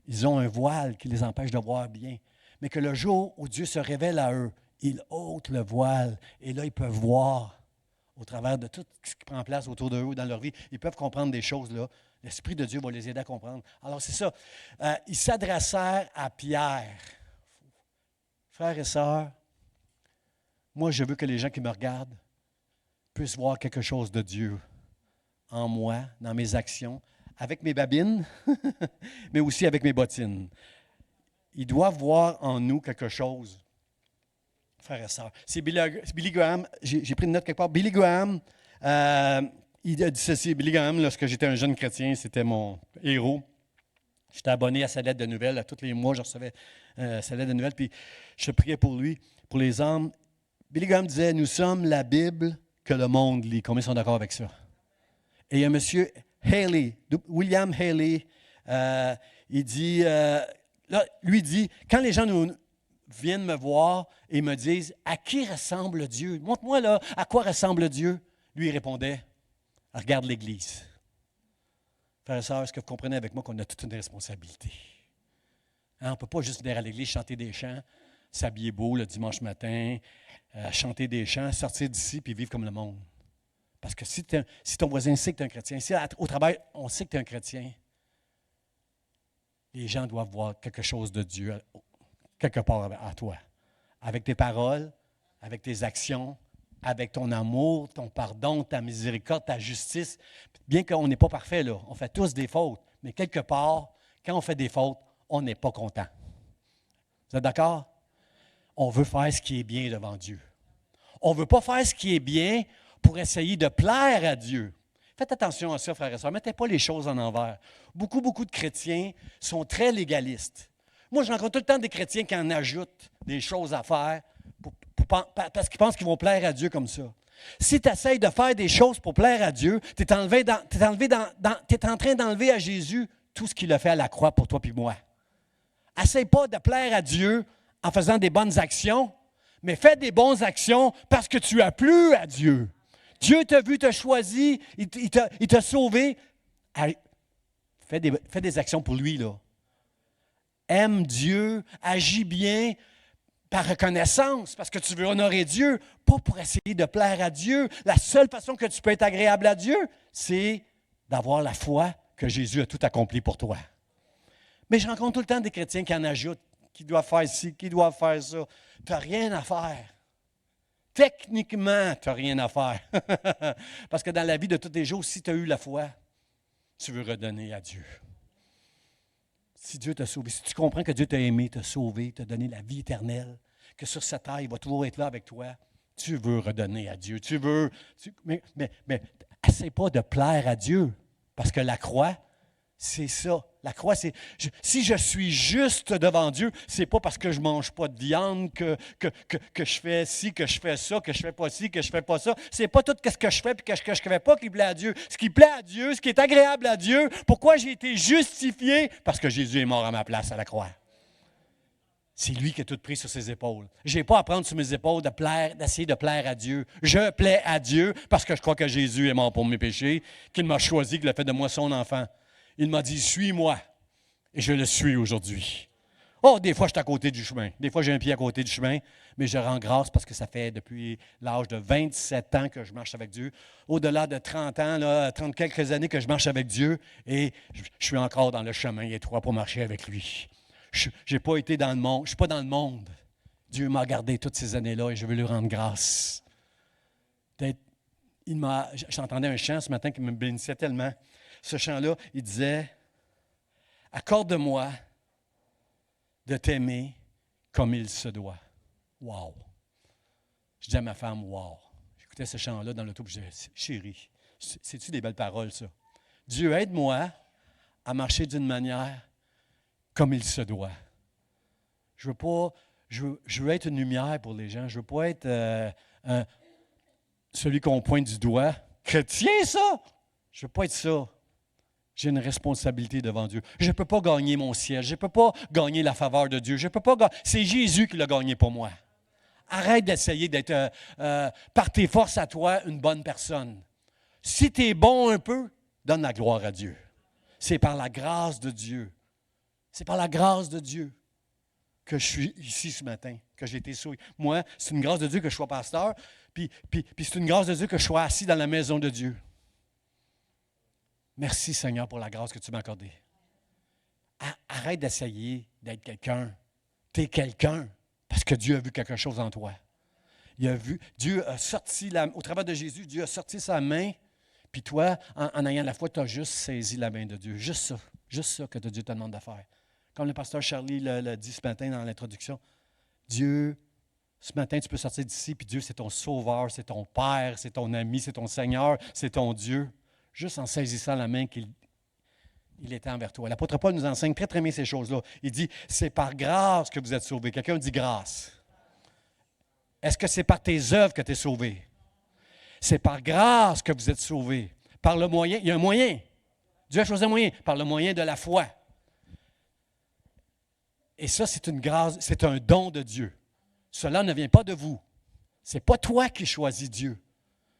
ils ont un voile qui les empêche de voir bien. Mais que le jour où Dieu se révèle à eux, ils ôtent le voile. Et là, ils peuvent voir au travers de tout ce qui prend place autour d'eux dans leur vie. Ils peuvent comprendre des choses là. L'Esprit de Dieu va les aider à comprendre. Alors, c'est ça. Ils s'adressèrent à Pierre. Frères et sœurs, moi, je veux que les gens qui me regardent puissent voir quelque chose de Dieu en moi, dans mes actions, avec mes babines, mais aussi avec mes bottines. Ils doivent voir en nous quelque chose, frères et sœurs. C'est Billy Graham, j'ai pris une note quelque part. Billy Graham, il a dit ceci. Billy Graham, lorsque j'étais un jeune chrétien, c'était mon héros. J'étais abonné à sa lettre de nouvelles. À tous les mois, je recevais sa lettre de nouvelles, puis je priais pour lui, pour les hommes. Billy Graham disait, nous sommes la Bible que le monde lit. Combien sont d'accord avec ça? Et il y a M. Haley, William Haley, il dit, là, lui dit, quand les gens viennent me voir et me disent, à qui ressemble Dieu? Montre-moi là, à quoi ressemble Dieu? Lui, il répondait, regarde l'Église. Frères et sœurs, est-ce que vous comprenez avec moi qu'on a toute une responsabilité? Hein, on ne peut pas juste venir à l'Église chanter des chants, s'habiller beau le dimanche matin, chanter des chants, sortir d'ici puis vivre comme le monde. Parce que si ton voisin sait que tu es un chrétien, si au travail, on sait que tu es un chrétien, les gens doivent voir quelque chose de Dieu quelque part à toi. Avec tes paroles, avec tes actions, avec ton amour, ton pardon, ta miséricorde, ta justice. Bien qu'on n'est pas parfait, là, on fait tous des fautes, mais quelque part, quand on fait des fautes, on n'est pas content. Vous êtes d'accord? On veut faire ce qui est bien devant Dieu. On ne veut pas faire ce qui est bien pour essayer de plaire à Dieu. Faites attention à ça, frères et sœurs. Ne mettez pas les choses en envers. Beaucoup de chrétiens sont très légalistes. Moi, je rencontre tout le temps des chrétiens qui en ajoutent des choses à faire parce qu'ils pensent qu'ils vont plaire à Dieu comme ça. Si tu essaies de faire des choses pour plaire à Dieu, tu es en train d'enlever à Jésus tout ce qu'il a fait à la croix pour toi et moi. Essaye pas de plaire à Dieu en faisant des bonnes actions, mais fais des bonnes actions parce que tu as plu à Dieu. Dieu t'a vu, t'a choisi, il t'a sauvé. Fais des actions pour lui, là. Aime Dieu, agis bien par reconnaissance, parce que tu veux honorer Dieu, pas pour essayer de plaire à Dieu. La seule façon que tu peux être agréable à Dieu, c'est d'avoir la foi que Jésus a tout accompli pour toi. Mais je rencontre tout le temps des chrétiens qui en ajoutent, qui doivent faire ci, qui doivent faire ça. Tu n'as rien à faire. Techniquement, tu n'as rien à faire. Parce que dans la vie de tous les jours, si tu as eu la foi, tu veux redonner à Dieu. Si Dieu t'a sauvé, si tu comprends que Dieu t'a aimé, t'a sauvé, t'a donné la vie éternelle, que sur cette terre, il va toujours être là avec toi, tu veux redonner à Dieu. Mais essaie pas de plaire à Dieu, parce que la croix, c'est ça. La croix, c'est... si je suis juste devant Dieu, c'est pas parce que je ne mange pas de viande, que je fais ci, que je fais ça, que je ne fais pas ci, que je ne fais pas ça. C'est pas tout ce que je fais et que je ne fais pas qui plaît à Dieu. Ce qui plaît à Dieu, ce qui est agréable à Dieu, pourquoi j'ai été justifié? Parce que Jésus est mort à ma place à la croix. C'est lui qui a tout pris sur ses épaules. Je n'ai pas à prendre sur mes épaules d'essayer de plaire à Dieu. Je plais à Dieu parce que je crois que Jésus est mort pour mes péchés, qu'il m'a choisi, qu'il a fait de moi son enfant. Il m'a dit, suis-moi. Et je le suis aujourd'hui. Oh, des fois, je suis à côté du chemin. Des fois, j'ai un pied à côté du chemin, mais je rends grâce parce que ça fait depuis l'âge de 27 ans que je marche avec Dieu. Au-delà de 30 ans, là, 30 quelques années que je marche avec Dieu, et je suis encore dans le chemin étroit pour marcher avec lui. Je n'ai pas été dans le monde. Je ne suis pas dans le monde. Dieu m'a gardé toutes ces années-là et je veux lui rendre grâce. J'entendais un chant ce matin qui me bénissait tellement. Ce chant-là, il disait « Accorde-moi de t'aimer comme il se doit. » Wow! Je dis à ma femme « Wow! » J'écoutais ce chant-là dans l'auto, puis je disais « Chérie, c'est-tu des belles paroles, ça? Dieu, aide-moi à marcher d'une manière comme il se doit. Je veux être une lumière pour les gens. Je ne veux pas être celui qu'on pointe du doigt. Chrétien, ça! Je ne veux pas être ça. J'ai une responsabilité devant Dieu. Je ne peux pas gagner mon ciel. Je ne peux pas gagner la faveur de Dieu. Je peux pas C'est Jésus qui l'a gagné pour moi. Arrête d'essayer d'être, par tes forces à toi, une bonne personne. Si tu es bon un peu, donne la gloire à Dieu. C'est par la grâce de Dieu. C'est par la grâce de Dieu que je suis ici ce matin, que j'ai été sauvé. Moi, c'est une grâce de Dieu que je sois pasteur, puis c'est une grâce de Dieu que je sois assis dans la maison de Dieu. Merci Seigneur pour la grâce que tu m'as accordée. Arrête d'essayer d'être quelqu'un. Tu es quelqu'un parce que Dieu a vu quelque chose en toi. Dieu a sorti, au travers de Jésus, Dieu a sorti sa main, puis toi, en ayant la foi, tu as juste saisi la main de Dieu. Juste ça que Dieu te demande de faire. Comme le pasteur Charlie l'a dit ce matin dans l'introduction, Dieu, ce matin, tu peux sortir d'ici, puis Dieu, c'est ton sauveur, c'est ton Père, c'est ton ami, c'est ton Seigneur, c'est ton Dieu. Juste en saisissant la main qu'il était envers toi. L'apôtre Paul nous enseigne très, très bien ces choses-là. Il dit, c'est par grâce que vous êtes sauvés. Quelqu'un dit grâce. Est-ce que c'est par tes œuvres que tu es sauvé? C'est par grâce que vous êtes sauvés. Par le moyen, il y a un moyen. Dieu a choisi un moyen, par le moyen de la foi. Et ça, c'est une grâce, c'est un don de Dieu. Cela ne vient pas de vous. Ce n'est pas toi qui choisis Dieu.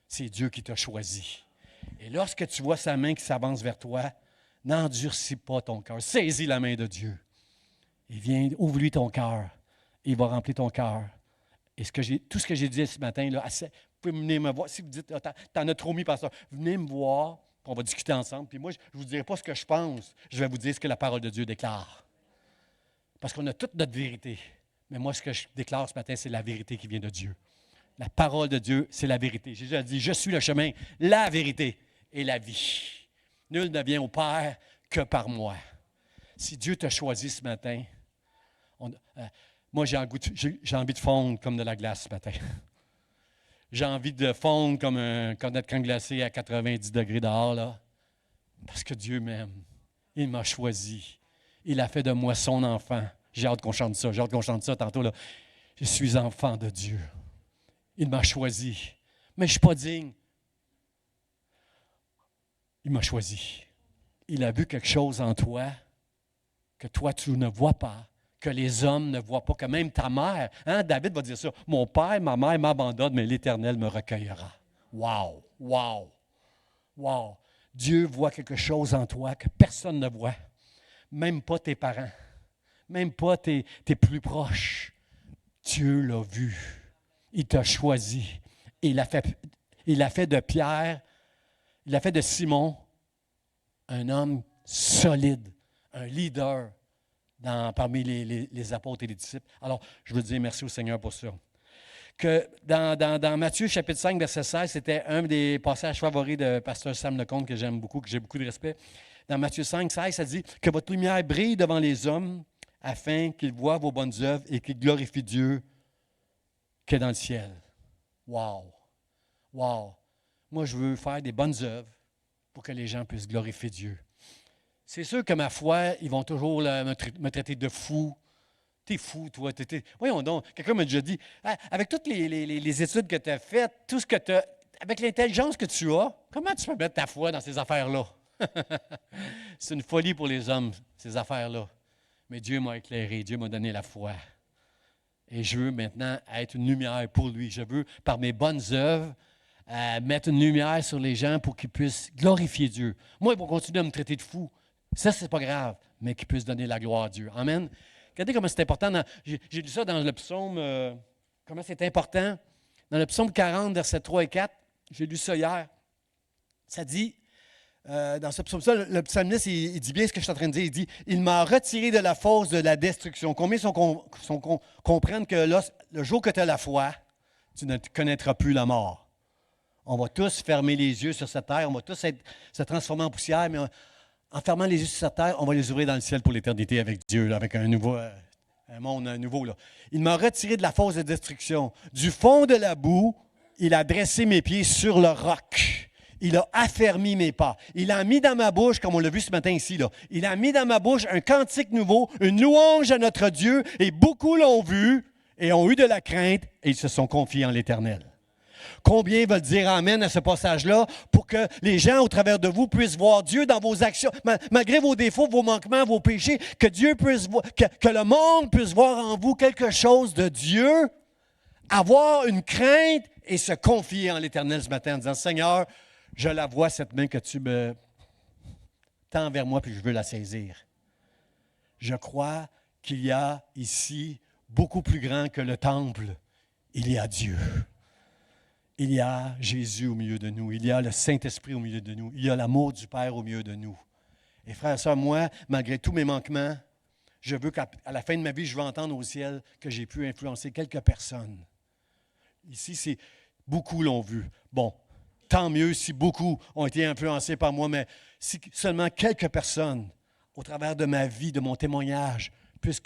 C'est Dieu qui t'a choisi. Et lorsque tu vois sa main qui s'avance vers toi, n'endurcis pas ton cœur. Saisis la main de Dieu. Et viens, ouvre-lui ton cœur. Il va remplir ton cœur. Et tout ce que j'ai dit ce matin, là, vous pouvez venir me voir. Si vous dites, t'en as trop mis, pasteur, venez me voir, puis on va discuter ensemble. Puis moi, je ne vous dirai pas ce que je pense. Je vais vous dire ce que la parole de Dieu déclare. Parce qu'on a toute notre vérité. Mais moi, ce que je déclare ce matin, c'est la vérité qui vient de Dieu. La parole de Dieu, c'est la vérité. Jésus a dit, je suis le chemin, la vérité et la vie. Nul ne vient au Père que par moi. Si Dieu t'a choisi ce matin, moi, j'ai envie de fondre comme de la glace ce matin. J'ai envie de fondre comme un cornet de crème glacée à 90 degrés dehors, là, parce que Dieu m'aime. Il m'a choisi. Il a fait de moi son enfant. J'ai hâte qu'on chante ça. J'ai hâte qu'on chante ça tantôt, là. Je suis enfant de Dieu. Il m'a choisi. Mais je ne suis pas digne. Il m'a choisi. Il a vu quelque chose en toi que toi, tu ne vois pas, que les hommes ne voient pas, que même ta mère, hein, David va dire ça, mon père, ma mère m'abandonnent, mais l'Éternel me recueillera. Wow, wow, wow. Dieu voit quelque chose en toi que personne ne voit, même pas tes parents, même pas tes plus proches. Dieu l'a vu. Il t'a choisi. Il a fait de Pierre, il a fait de Simon un homme solide, un leader parmi les apôtres et les disciples. Alors, je veux dire merci au Seigneur pour ça. Que dans Matthieu, chapitre 5, verset 16, c'était un des passages favoris de pasteur Sam Lecomte que j'aime beaucoup, que j'ai beaucoup de respect. Dans Matthieu 5, 16, ça dit « Que votre lumière brille devant les hommes afin qu'ils voient vos bonnes œuvres et qu'ils glorifient Dieu qui est dans le ciel. » Wow! Wow! Moi, je veux faire des bonnes œuvres pour que les gens puissent glorifier Dieu. C'est sûr que ma foi, ils vont toujours me traiter de fou. T'es fou, toi. Voyons donc, quelqu'un m'a déjà dit, avec toutes les études que tu as faites, tout ce que tu as, avec l'intelligence que tu as, comment tu peux mettre ta foi dans ces affaires-là? C'est une folie pour les hommes, ces affaires-là. Mais Dieu m'a éclairé, Dieu m'a donné la foi. Et je veux maintenant être une lumière pour lui. Je veux, par mes bonnes œuvres, mettre une lumière sur les gens pour qu'ils puissent glorifier Dieu. Moi, ils vont continuer à me traiter de fou. Ça, c'est pas grave, mais qu'ils puissent donner la gloire à Dieu. Amen. Regardez comment c'est important. J'ai lu ça dans le psaume, comment c'est important. Dans le psaume 40, versets 3 et 4, j'ai lu ça hier. Ça dit, dans ce psaume-là, le psalmiste, il dit bien ce que je suis en train de dire. Il dit, « Il m'a retiré de la fosse de la destruction. » Combien comprennent que le jour que tu as la foi, tu ne connaîtras plus la mort. On va tous fermer les yeux sur cette terre, on va tous se transformer en poussière, mais en fermant les yeux sur cette terre, on va les ouvrir dans le ciel pour l'éternité avec Dieu, là, avec un monde nouveau. Là. Il m'a retiré de la fosse de destruction. Du fond de la boue, il a dressé mes pieds sur le roc. Il a affermi mes pas. Il a mis dans ma bouche, comme on l'a vu ce matin ici, là, il a mis dans ma bouche un cantique nouveau, une louange à notre Dieu, et beaucoup l'ont vu et ont eu de la crainte, et ils se sont confiés en l'Éternel. Combien veulent dire Amen à ce passage-là pour que les gens au travers de vous puissent voir Dieu dans vos actions, malgré vos défauts, vos manquements, vos péchés, que Dieu puisse voir, que le monde puisse voir en vous quelque chose de Dieu, avoir une crainte et se confier en l'Éternel ce matin en disant, Seigneur, je la vois, cette main que tu me tends vers moi, puis je veux la saisir. Je crois qu'il y a ici beaucoup plus grand que le temple. Il y a Dieu. Il y a Jésus au milieu de nous. Il y a le Saint-Esprit au milieu de nous. Il y a l'amour du Père au milieu de nous. Et frère et sœurs, moi, malgré tous mes manquements, je veux qu'à la fin de ma vie, je veux entendre au ciel que j'ai pu influencer quelques personnes. Ici, beaucoup l'ont vu. Bon, tant mieux si beaucoup ont été influencés par moi, mais si seulement quelques personnes, au travers de ma vie, de mon témoignage, puissent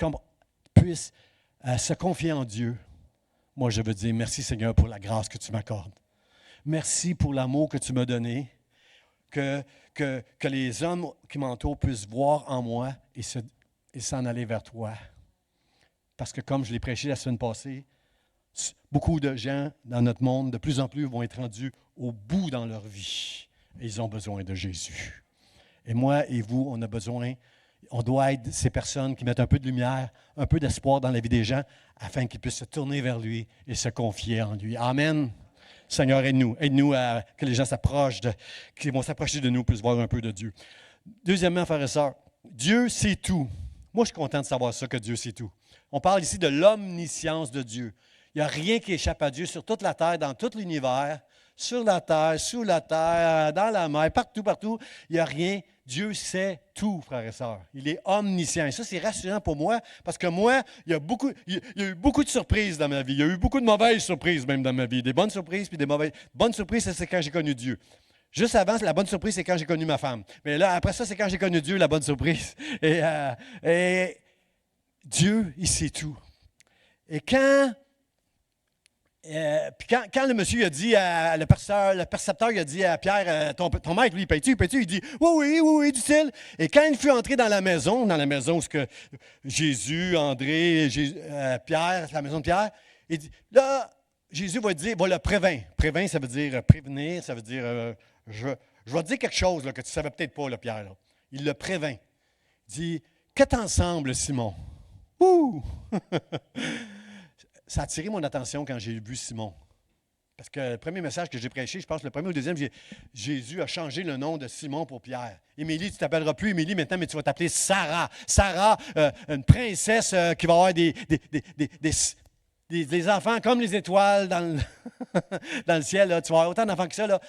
se confier en Dieu, moi, je veux dire merci, Seigneur, pour la grâce que tu m'accordes. Merci pour l'amour que tu m'as donné, que les hommes qui m'entourent puissent voir en moi et s'en aller vers toi. Parce que comme je l'ai prêché la semaine passée, beaucoup de gens dans notre monde, de plus en plus, vont être rendus au bout dans leur vie. Et ils ont besoin de Jésus. Et moi et vous, on doit être ces personnes qui mettent un peu de lumière, un peu d'espoir dans la vie des gens, afin qu'ils puissent se tourner vers lui et se confier en lui. Amen. Seigneur, aide-nous. Aide-nous à que les gens qui vont s'approcher de nous puissent voir un peu de Dieu. Deuxièmement, frères et sœurs, Dieu sait tout. Moi, je suis content de savoir ça, que Dieu sait tout. On parle ici de l'omniscience de Dieu. Il n'y a rien qui échappe à Dieu sur toute la terre, dans tout l'univers, sur la terre, sous la terre, dans la mer, partout. Il n'y a rien. Dieu sait tout, frères et sœurs. Il est omniscient. Et ça, c'est rassurant pour moi, parce que moi, il y a eu beaucoup de surprises dans ma vie. Il y a eu beaucoup de mauvaises surprises même dans ma vie. Des bonnes surprises puis des mauvaises. Bonnes surprises, c'est quand j'ai connu Dieu. Juste avant, la bonne surprise, c'est quand j'ai connu ma femme. Mais là, après ça, c'est quand j'ai connu Dieu, la bonne surprise. Et Dieu, il sait tout. Et quand le monsieur a dit, le percepteur il a dit à Pierre, ton maître, lui, paye-tu? Il dit, oui, dit-il. Et quand il fut entré dans la maison où Jésus, André, Pierre, la maison de Pierre, il dit, là, Jésus va le prévint. Prévint, ça veut dire prévenir, ça veut dire, je vais te dire quelque chose là, que tu ne savais peut-être pas, là, Pierre. Là. Il le prévint. Il dit, que t'en semble, Simon? Ouh! Ça a attiré mon attention quand j'ai vu Simon. Parce que le premier message que j'ai prêché, je pense le premier ou le deuxième, Jésus a changé le nom de Simon pour Pierre. Émilie, tu ne t'appelleras plus Émilie maintenant, mais tu vas t'appeler Sarah. Sarah, une princesse qui va avoir des enfants comme les étoiles dans le ciel. Là. Tu vas avoir autant d'enfants que ça. Là.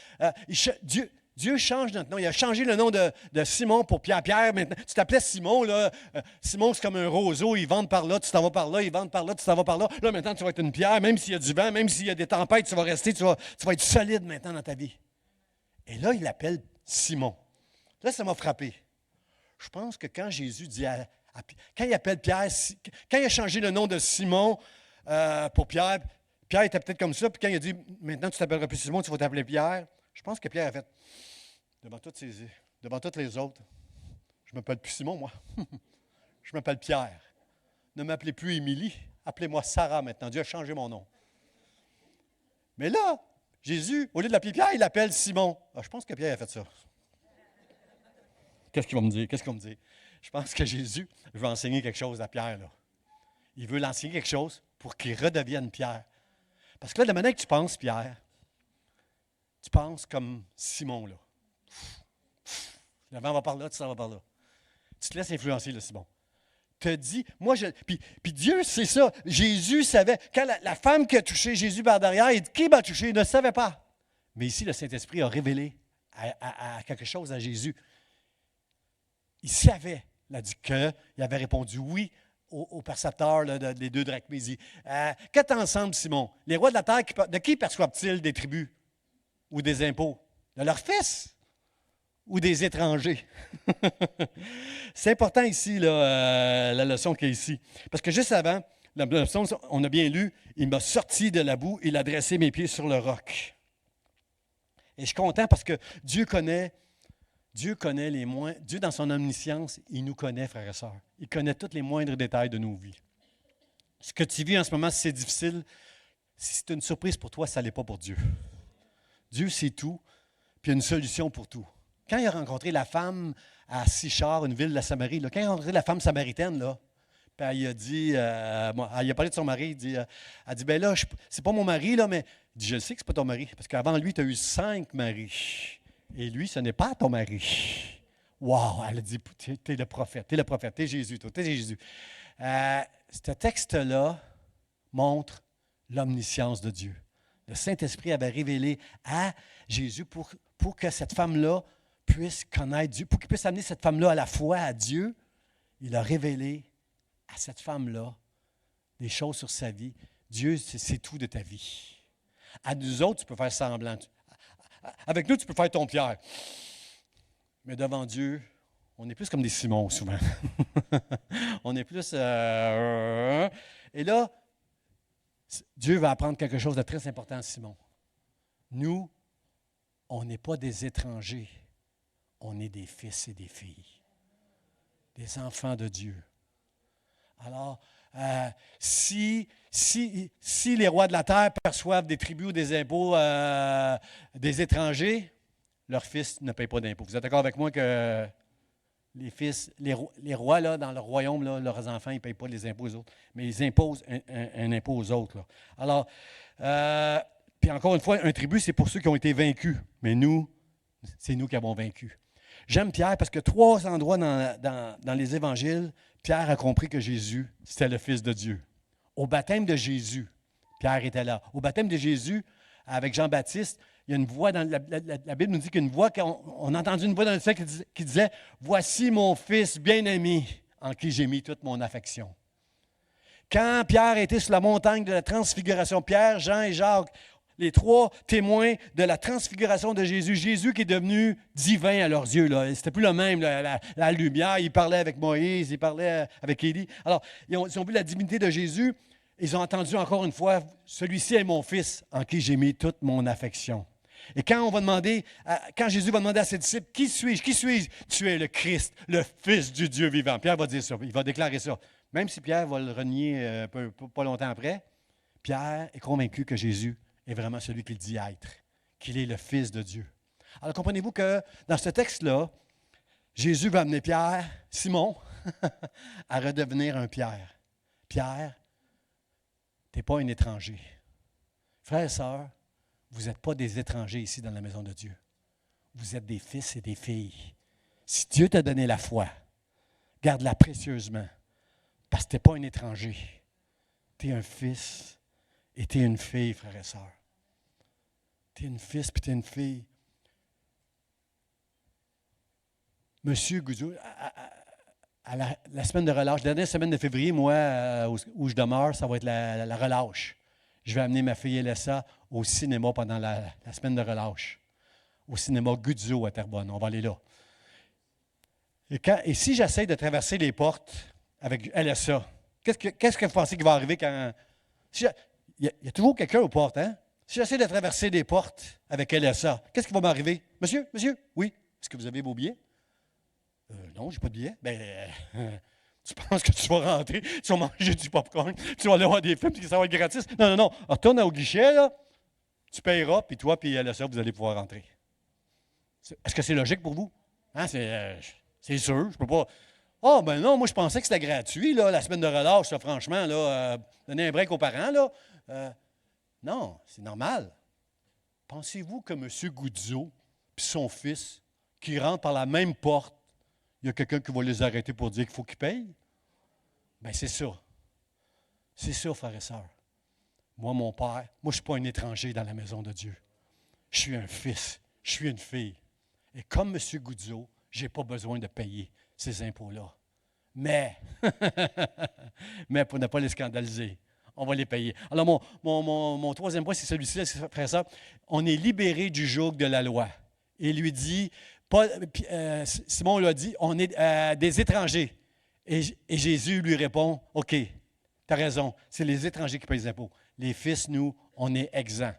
Dieu change notre nom. Il a changé le nom de Simon pour Pierre. Pierre, maintenant, tu t'appelais Simon. Là. Simon, c'est comme un roseau. Ils vendent par là, tu t'en vas par là. Ils vendent par là, tu t'en vas par là. Là, maintenant, tu vas être une pierre. Même s'il y a du vent, même s'il y a des tempêtes, tu vas rester, tu vas être solide maintenant dans ta vie. Et là, il l'appelle Simon. Là, ça m'a frappé. Je pense que quand Jésus dit quand il appelle Pierre, quand il a changé le nom de Simon pour Pierre, Pierre était peut-être comme ça. Puis quand il a dit, maintenant, tu ne t'appelleras plus Simon, tu vas t'appeler Pierre. Je pense que Pierre a fait, devant toutes les autres, je ne m'appelle plus Simon, moi. Je m'appelle Pierre. Ne m'appelez plus Émilie, appelez-moi Sarah maintenant. Dieu a changé mon nom. Mais là, Jésus, au lieu de l'appeler Pierre, il l'appelle Simon. Ah, je pense que Pierre a fait ça. Qu'est-ce qu'il va me dire? Je pense que Jésus veut enseigner quelque chose à Pierre. Là. Il veut l'enseigner quelque chose pour qu'il redevienne Pierre. Parce que là, de la manière que tu penses, Pierre, tu penses comme Simon, là. Le vent va par là, tu s'en vas par là. Tu te laisses influencer, là, Simon. Te dit, puis Dieu, c'est ça. Jésus savait. Quand la femme qui a touché Jésus par derrière, qui m'a touché, il ne savait pas. Mais ici, le Saint-Esprit a révélé à quelque chose à Jésus. Il savait, il a dit qu'il avait répondu oui au percepteur des 2 drachmes. Il dit, qu'est-ce ensemble, Simon? Les rois de la terre, de qui perçoivent-ils des tribus ou des impôts? De leurs fils ou des étrangers? C'est important ici, là, la leçon qui est ici. Parce que juste avant, la leçon, on a bien lu, il m'a sorti de la boue, il a dressé mes pieds sur le roc. Et je suis content parce que Dieu connaît les moindres. Dieu, dans son omniscience, il nous connaît, frères et sœurs. Il connaît tous les moindres détails de nos vies. Ce que tu vis en ce moment, si c'est difficile, Si c'est une surprise pour toi, ça ne l'est pas pour Dieu. Dieu sait tout, puis il y a une solution pour tout. Quand il a rencontré la femme à Sichar, une ville de la Samarie, là, quand il a rencontré la femme samaritaine, là, puis il a dit, il a parlé de son mari, elle a dit, ben là, c'est pas mon mari, là, mais il dit, je sais que c'est pas ton mari, parce qu'avant lui, tu as eu 5 maris. Et lui, ce n'est pas ton mari. Wow! Elle a dit, t'es le prophète, t'es Jésus, toi, t'es Jésus. Ce texte-là montre l'omniscience de Dieu. Le Saint-Esprit avait révélé à Jésus pour que cette femme-là puisse connaître Dieu, pour qu'il puisse amener cette femme-là à la foi à Dieu. Il a révélé à cette femme-là des choses sur sa vie. Dieu, c'est tout de ta vie. À nous autres, tu peux faire semblant. Avec nous, tu peux faire ton Pierre. Mais devant Dieu, on est plus comme des Simons souvent. On est plus... Et là, Dieu va apprendre quelque chose de très important à Simon. Nous, on n'est pas des étrangers. On est des fils et des filles. Des enfants de Dieu. Alors, si les rois de la terre perçoivent des tributs ou des impôts des étrangers, leurs fils ne payent pas d'impôts. Vous êtes d'accord avec moi que les rois là, dans leur royaume, là, leurs enfants, ils ne payent pas les impôts aux autres, mais ils imposent un impôt aux autres. Là. Alors, puis encore une fois, un tribut, c'est pour ceux qui ont été vaincus. Mais nous, c'est nous qui avons vaincu. J'aime Pierre parce que 3 endroits dans les évangiles, Pierre a compris que Jésus, c'était le Fils de Dieu. Au baptême de Jésus, Pierre était là. Au baptême de Jésus, avec Jean-Baptiste, il y a une voix dans la Bible nous dit qu'il y a une voix, on a entendu une voix dans le ciel qui disait « Voici mon Fils bien-aimé, en qui j'ai mis toute mon affection. » Quand Pierre était sur la montagne de la transfiguration, Pierre, Jean et Jacques, les 3 témoins de la transfiguration de Jésus, Jésus qui est devenu divin à leurs yeux. Là. C'était plus le même, la lumière, il parlait avec Moïse, il parlait avec Élie. Alors, ils ont vu la divinité de Jésus, ils ont entendu encore une fois, « Celui-ci est mon Fils, en qui j'ai mis toute mon affection. » Et quand Jésus va demander à ses disciples, « Qui suis-je? Qui suis-je? » « Tu es le Christ, le Fils du Dieu vivant. » Pierre va dire ça, il va déclarer ça. Même si Pierre va le renier pas longtemps après, Pierre est convaincu que Jésus est vraiment celui qu'il dit être, qu'il est le Fils de Dieu. Alors comprenez-vous que dans ce texte-là, Jésus va amener Pierre, Simon, à redevenir un Pierre. Pierre, tu n'es pas un étranger. Frères et sœurs, vous n'êtes pas des étrangers ici dans la maison de Dieu. Vous êtes des fils et des filles. Si Dieu t'a donné la foi, garde-la précieusement, parce que tu n'es pas un étranger. Tu es un fils et tu es une fille, frères et sœurs. Tu es une fils et tu es une fille. Monsieur Goudzou, à la semaine de relâche, la dernière semaine de février, moi, où je demeure, ça va être la relâche. Je vais amener ma fille Elessa au cinéma pendant la semaine de relâche. Au cinéma Guzzo à Terrebonne. On va aller là. Et si j'essaie de traverser les portes avec Elessa, qu'est-ce que vous pensez qui va arriver quand... Il y a toujours quelqu'un aux portes, hein? Si j'essaie de traverser les portes avec Elessa, qu'est-ce qui va m'arriver? Monsieur, oui. Est-ce que vous avez vos billets? Non, je n'ai pas de billets. Tu penses que tu vas rentrer, tu vas manger du popcorn, tu vas aller voir des films, puis ça va être gratis. Non. Retourne au guichet, là, tu payeras, puis toi, puis Elessa, vous allez pouvoir rentrer. Est-ce que c'est logique pour vous? Hein, c'est sûr, je peux pas... Ah, ben non, moi, je pensais que c'était gratuit, là, la semaine de relâche, là, franchement, là, donner un break aux parents, là. Non, c'est normal. Pensez-vous que M. Goudzot puis son fils, qui rentrent par la même porte, il y a quelqu'un qui va les arrêter pour dire qu'il faut qu'ils payent? Bien, c'est ça. C'est ça, frères et sœurs. Moi, mon père, moi, je ne suis pas un étranger dans la maison de Dieu. Je suis un fils, je suis une fille. Et comme M. Goudzot, je n'ai pas besoin de payer ces impôts-là. Mais pour ne pas les scandaliser, on va les payer. Alors, mon troisième point, c'est celui-ci, frères et sœurs. On est libéré du joug de la loi. Et il lui dit, Simon lui a dit, on est des étrangers. Et Jésus lui répond, OK, tu as raison, c'est les étrangers qui payent les impôts. Les fils, nous, on est exempts.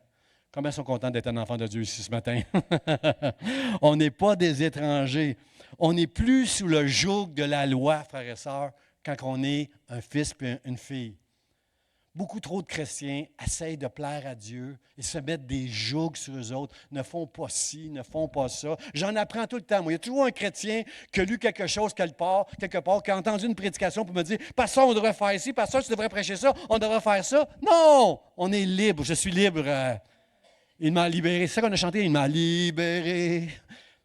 Combien sont contents d'être un enfant de Dieu ici ce matin? On n'est pas des étrangers. On n'est plus sous le joug de la loi, frères et sœurs, quand on est un fils et une fille. Beaucoup trop de chrétiens essayent de plaire à Dieu et se mettent des jougs sur eux autres, ne font pas ci, ne font pas ça. J'en apprends tout le temps. Moi, il y a toujours un chrétien qui a lu quelque chose quelque part, qui a entendu une prédication pour me dire « Pasteur, on devrait faire ci, pasteur, tu devrais prêcher ça, on devrait faire ça. » Non! On est libre, je suis libre. Il m'a libéré. C'est ça qu'on a chanté, il m'a libéré.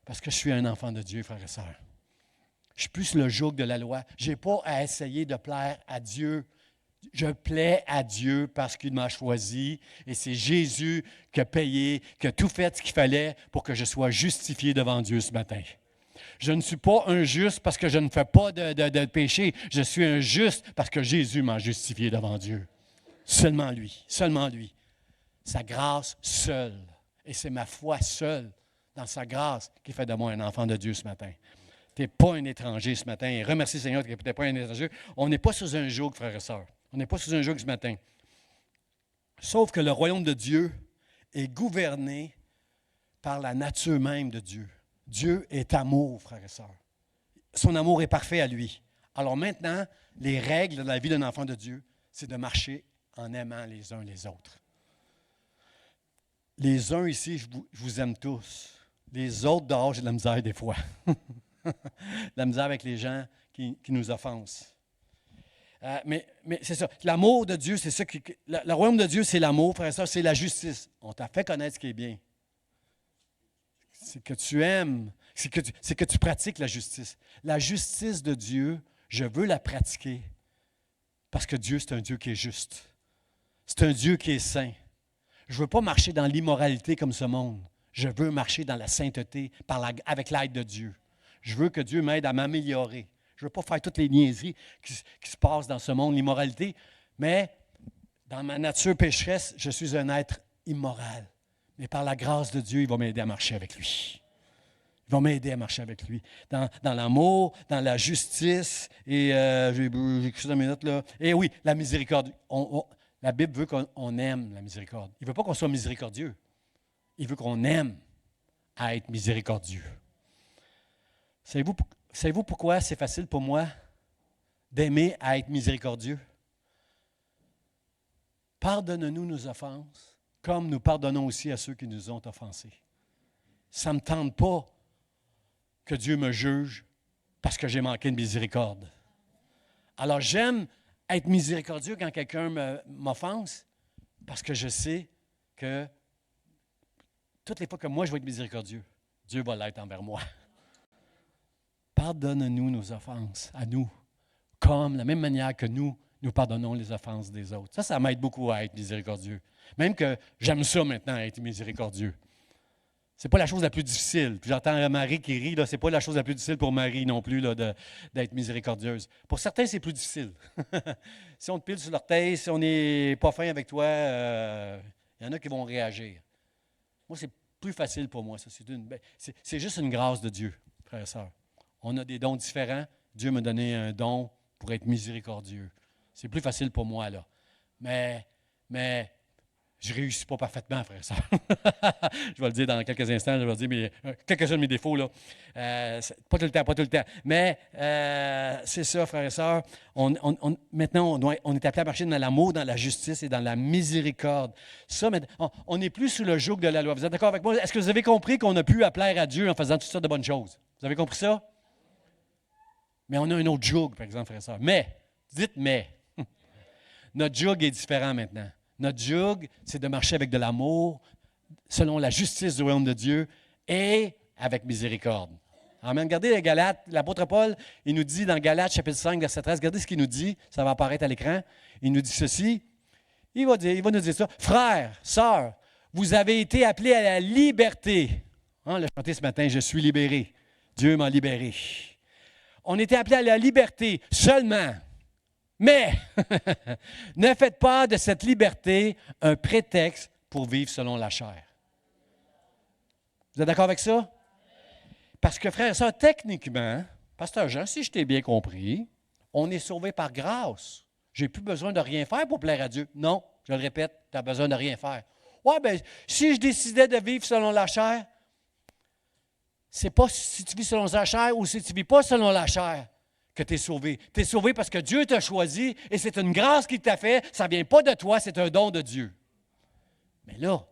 Parce que je suis un enfant de Dieu, frères et sœurs. Je suis plus le joug de la loi. Je n'ai pas à essayer de plaire à Dieu. Je plais à Dieu parce qu'il m'a choisi et c'est Jésus qui a payé, qui a tout fait ce qu'il fallait pour que je sois justifié devant Dieu ce matin. Je ne suis pas un juste parce que je ne fais pas de péché. Je suis un juste parce que Jésus m'a justifié devant Dieu. Seulement lui, seulement lui. Sa grâce seule. Et c'est ma foi seule dans sa grâce qui fait de moi un enfant de Dieu ce matin. Tu n'es pas un étranger ce matin. Et remercie le Seigneur que tu n'es pas un étranger. On n'est pas sous un joug, frères et sœurs. On n'est pas sous un joug ce matin. Sauf que le royaume de Dieu est gouverné par la nature même de Dieu. Dieu est amour, frères et sœurs. Son amour est parfait à lui. Alors maintenant, les règles de la vie d'un enfant de Dieu, c'est de marcher en aimant les uns les autres. Les uns ici, je vous aime tous. Les autres dehors, j'ai de la misère des fois. De la misère avec les gens qui nous offensent. Mais c'est ça. L'amour de Dieu, c'est ça qui. Le royaume de Dieu, c'est l'amour, frère et sœur, c'est la justice. On t'a fait connaître ce qui est bien. C'est que tu aimes, c'est que tu pratiques la justice. La justice de Dieu, je veux la pratiquer parce que Dieu, c'est un Dieu qui est juste. C'est un Dieu qui est saint. Je ne veux pas marcher dans l'immoralité comme ce monde. Je veux marcher dans la sainteté avec l'aide de Dieu. Je veux que Dieu m'aide à m'améliorer. Je ne veux pas faire toutes les niaiseries qui se passent dans ce monde, l'immoralité, mais dans ma nature pécheresse, je suis un être immoral. Mais par la grâce de Dieu, il va m'aider à marcher avec lui. Il va m'aider à marcher avec lui. Dans l'amour, dans la justice, et j'ai écrit ça dans mes notes là. Et oui, la miséricorde. La Bible veut qu'on aime la miséricorde. Il ne veut pas qu'on soit miséricordieux. Il veut qu'on aime à être miséricordieux. Savez-vous pourquoi c'est facile pour moi d'aimer à être miséricordieux? Pardonne-nous nos offenses, comme nous pardonnons aussi à ceux qui nous ont offensés. Ça ne me tente pas que Dieu me juge parce que j'ai manqué de miséricorde. Alors j'aime être miséricordieux quand quelqu'un m'offense parce que je sais que toutes les fois que moi je vais être miséricordieux, Dieu va l'être envers moi. Pardonne-nous nos offenses à nous, comme de la même manière que nous pardonnons les offenses des autres. Ça m'aide beaucoup à être miséricordieux. Même que j'aime ça maintenant, être miséricordieux. Ce n'est pas la chose la plus difficile. Puis j'entends Marie qui rit, ce n'est pas la chose la plus difficile pour Marie non plus là, d'être miséricordieuse. Pour certains, c'est plus difficile. Si on te pile sur l'orteil, si on n'est pas fin avec toi, il y en a qui vont réagir. Moi, c'est plus facile pour moi. Ça. C'est juste une grâce de Dieu, frères et sœurs. On a des dons différents. Dieu m'a donné un don pour être miséricordieux. C'est plus facile pour moi, là. Mais je ne réussis pas parfaitement, frère et sœur. Je vais le dire dans quelques instants. Je vais dire quelques-uns de mes défauts, là. Pas tout le temps. Mais c'est ça, frère et sœur. Maintenant, on est appelé à marcher dans l'amour, dans la justice et dans la miséricorde. Ça, on n'est plus sous le joug de la loi. Vous êtes d'accord avec moi? Est-ce que vous avez compris qu'on a pu appeler à Dieu en faisant toutes sortes de bonnes choses? Vous avez compris ça? Mais on a un autre joug, par exemple, frère et sœur. Dites mais. Notre joug est différent maintenant. Notre joug, c'est de marcher avec de l'amour, selon la justice du royaume de Dieu et avec miséricorde. Amen. Regardez les Galates, l'apôtre Paul, il nous dit dans Galates, chapitre 5, verset 13, regardez ce qu'il nous dit, ça va apparaître à l'écran. Il nous dit ceci, il va nous dire ça. Frères, sœurs, vous avez été appelés à la liberté. On l'a chanté ce matin, je suis libéré. Dieu m'a libéré. On était appelés à la liberté seulement. Mais ne faites pas de cette liberté un prétexte pour vivre selon la chair. Vous êtes d'accord avec ça? Parce que, frère et sœurs, techniquement, pasteur Jean, si je t'ai bien compris, on est sauvé par grâce. Je n'ai plus besoin de rien faire pour plaire à Dieu. Non, je le répète, tu as besoin de rien faire. Oui, bien, si je décidais de vivre selon la chair, c'est pas si tu vis selon la chair ou si tu ne vis pas selon la chair que tu es sauvé. Tu es sauvé parce que Dieu t'a choisi et c'est une grâce qu'il t'a fait. Ça ne vient pas de toi, c'est un don de Dieu. Mais là,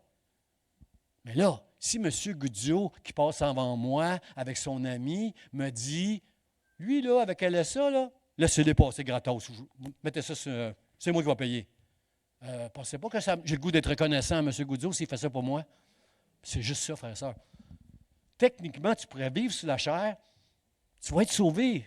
si M. Goudzio, qui passe avant moi avec son ami, me dit, lui, là, avec LSA, là, laissez-les passer gratos. Mettez ça sur... C'est moi qui vais payer. Pensez pas que j'ai le goût d'être reconnaissant à M. Goudzio s'il fait ça pour moi. C'est juste ça, frère et sœur. Techniquement, tu pourrais vivre sur la chair, tu vas être sauvé.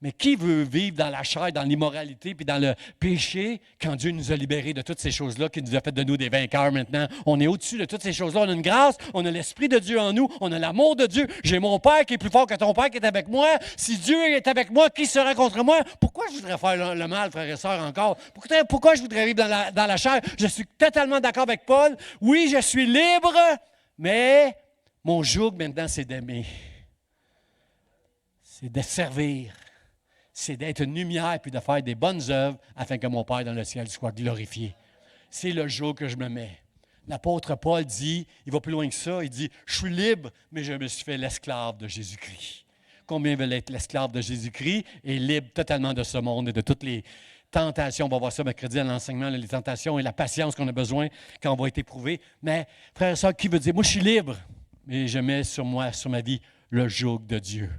Mais qui veut vivre dans la chair, dans l'immoralité, puis dans le péché, quand Dieu nous a libérés de toutes ces choses-là, qui nous a fait de nous des vainqueurs maintenant? On est au-dessus de toutes ces choses-là. On a une grâce, on a l'Esprit de Dieu en nous, on a l'amour de Dieu. J'ai mon Père qui est plus fort que ton Père qui est avec moi. Si Dieu est avec moi, qui sera contre moi? Pourquoi je voudrais faire le mal, frères et sœurs, encore? Pourquoi je voudrais vivre dans la chair? Je suis totalement d'accord avec Paul. Oui, je suis libre, mais mon joug maintenant, c'est d'aimer. C'est de servir. C'est d'être une lumière puis de faire des bonnes œuvres afin que mon Père dans le ciel soit glorifié. C'est le jour que je me mets. L'apôtre Paul dit, il va plus loin que ça, il dit, je suis libre, mais je me suis fait l'esclave de Jésus-Christ. Combien veulent être l'esclave de Jésus-Christ et libre totalement de ce monde et de toutes les tentations? On va voir ça mercredi à l'enseignement, les tentations et la patience qu'on a besoin quand on va être éprouvé. Mais, frère et sœur, qui veut dire, moi je suis libre, mais je mets sur moi, sur ma vie, le joug de Dieu.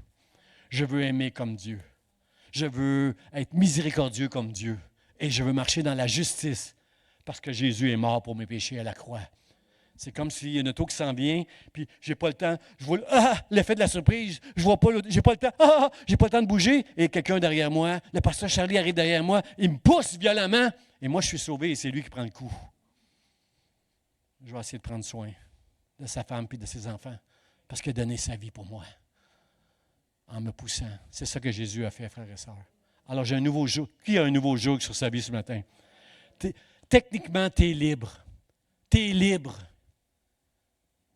Je veux aimer comme Dieu. Je veux être miséricordieux comme Dieu. Et je veux marcher dans la justice parce que Jésus est mort pour mes péchés à la croix. C'est comme s'il y a une auto qui s'en vient, puis j'ai pas le temps. Je vois l'effet de la surprise. Je vois pas, j'ai pas le temps. J'ai pas le temps de bouger. Et quelqu'un derrière moi, le pasteur Charlie arrive derrière moi, il me pousse violemment. Et moi, je suis sauvé et c'est lui qui prend le coup. Je vais essayer de prendre soin de sa femme et de ses enfants parce qu'il a donné sa vie pour moi. En me poussant. C'est ça que Jésus a fait, frères et sœurs. Alors, j'ai un nouveau joug. Qui a un nouveau joug sur sa vie ce matin? Techniquement, tu es libre. Tu es libre.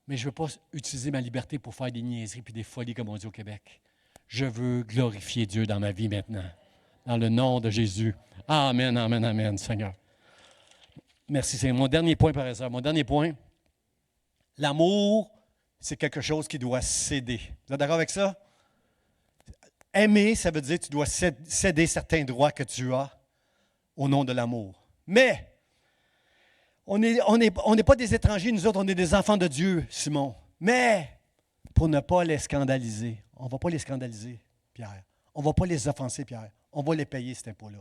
Mais je ne veux pas utiliser ma liberté pour faire des niaiseries et des folies, comme on dit au Québec. Je veux glorifier Dieu dans ma vie maintenant. Dans le nom de Jésus. Amen, amen, amen, Seigneur. Merci, c'est mon dernier point, frères et sœurs. Mon dernier point. L'amour, c'est quelque chose qui doit céder. Vous êtes d'accord avec ça? Aimer, ça veut dire que tu dois céder certains droits que tu as au nom de l'amour. Mais, on n'est pas des étrangers, nous autres, on est des enfants de Dieu, Simon. Mais, pour ne pas les scandaliser, on ne va pas les scandaliser, Pierre. On ne va pas les offenser, Pierre. On va les payer, cet impôt-là.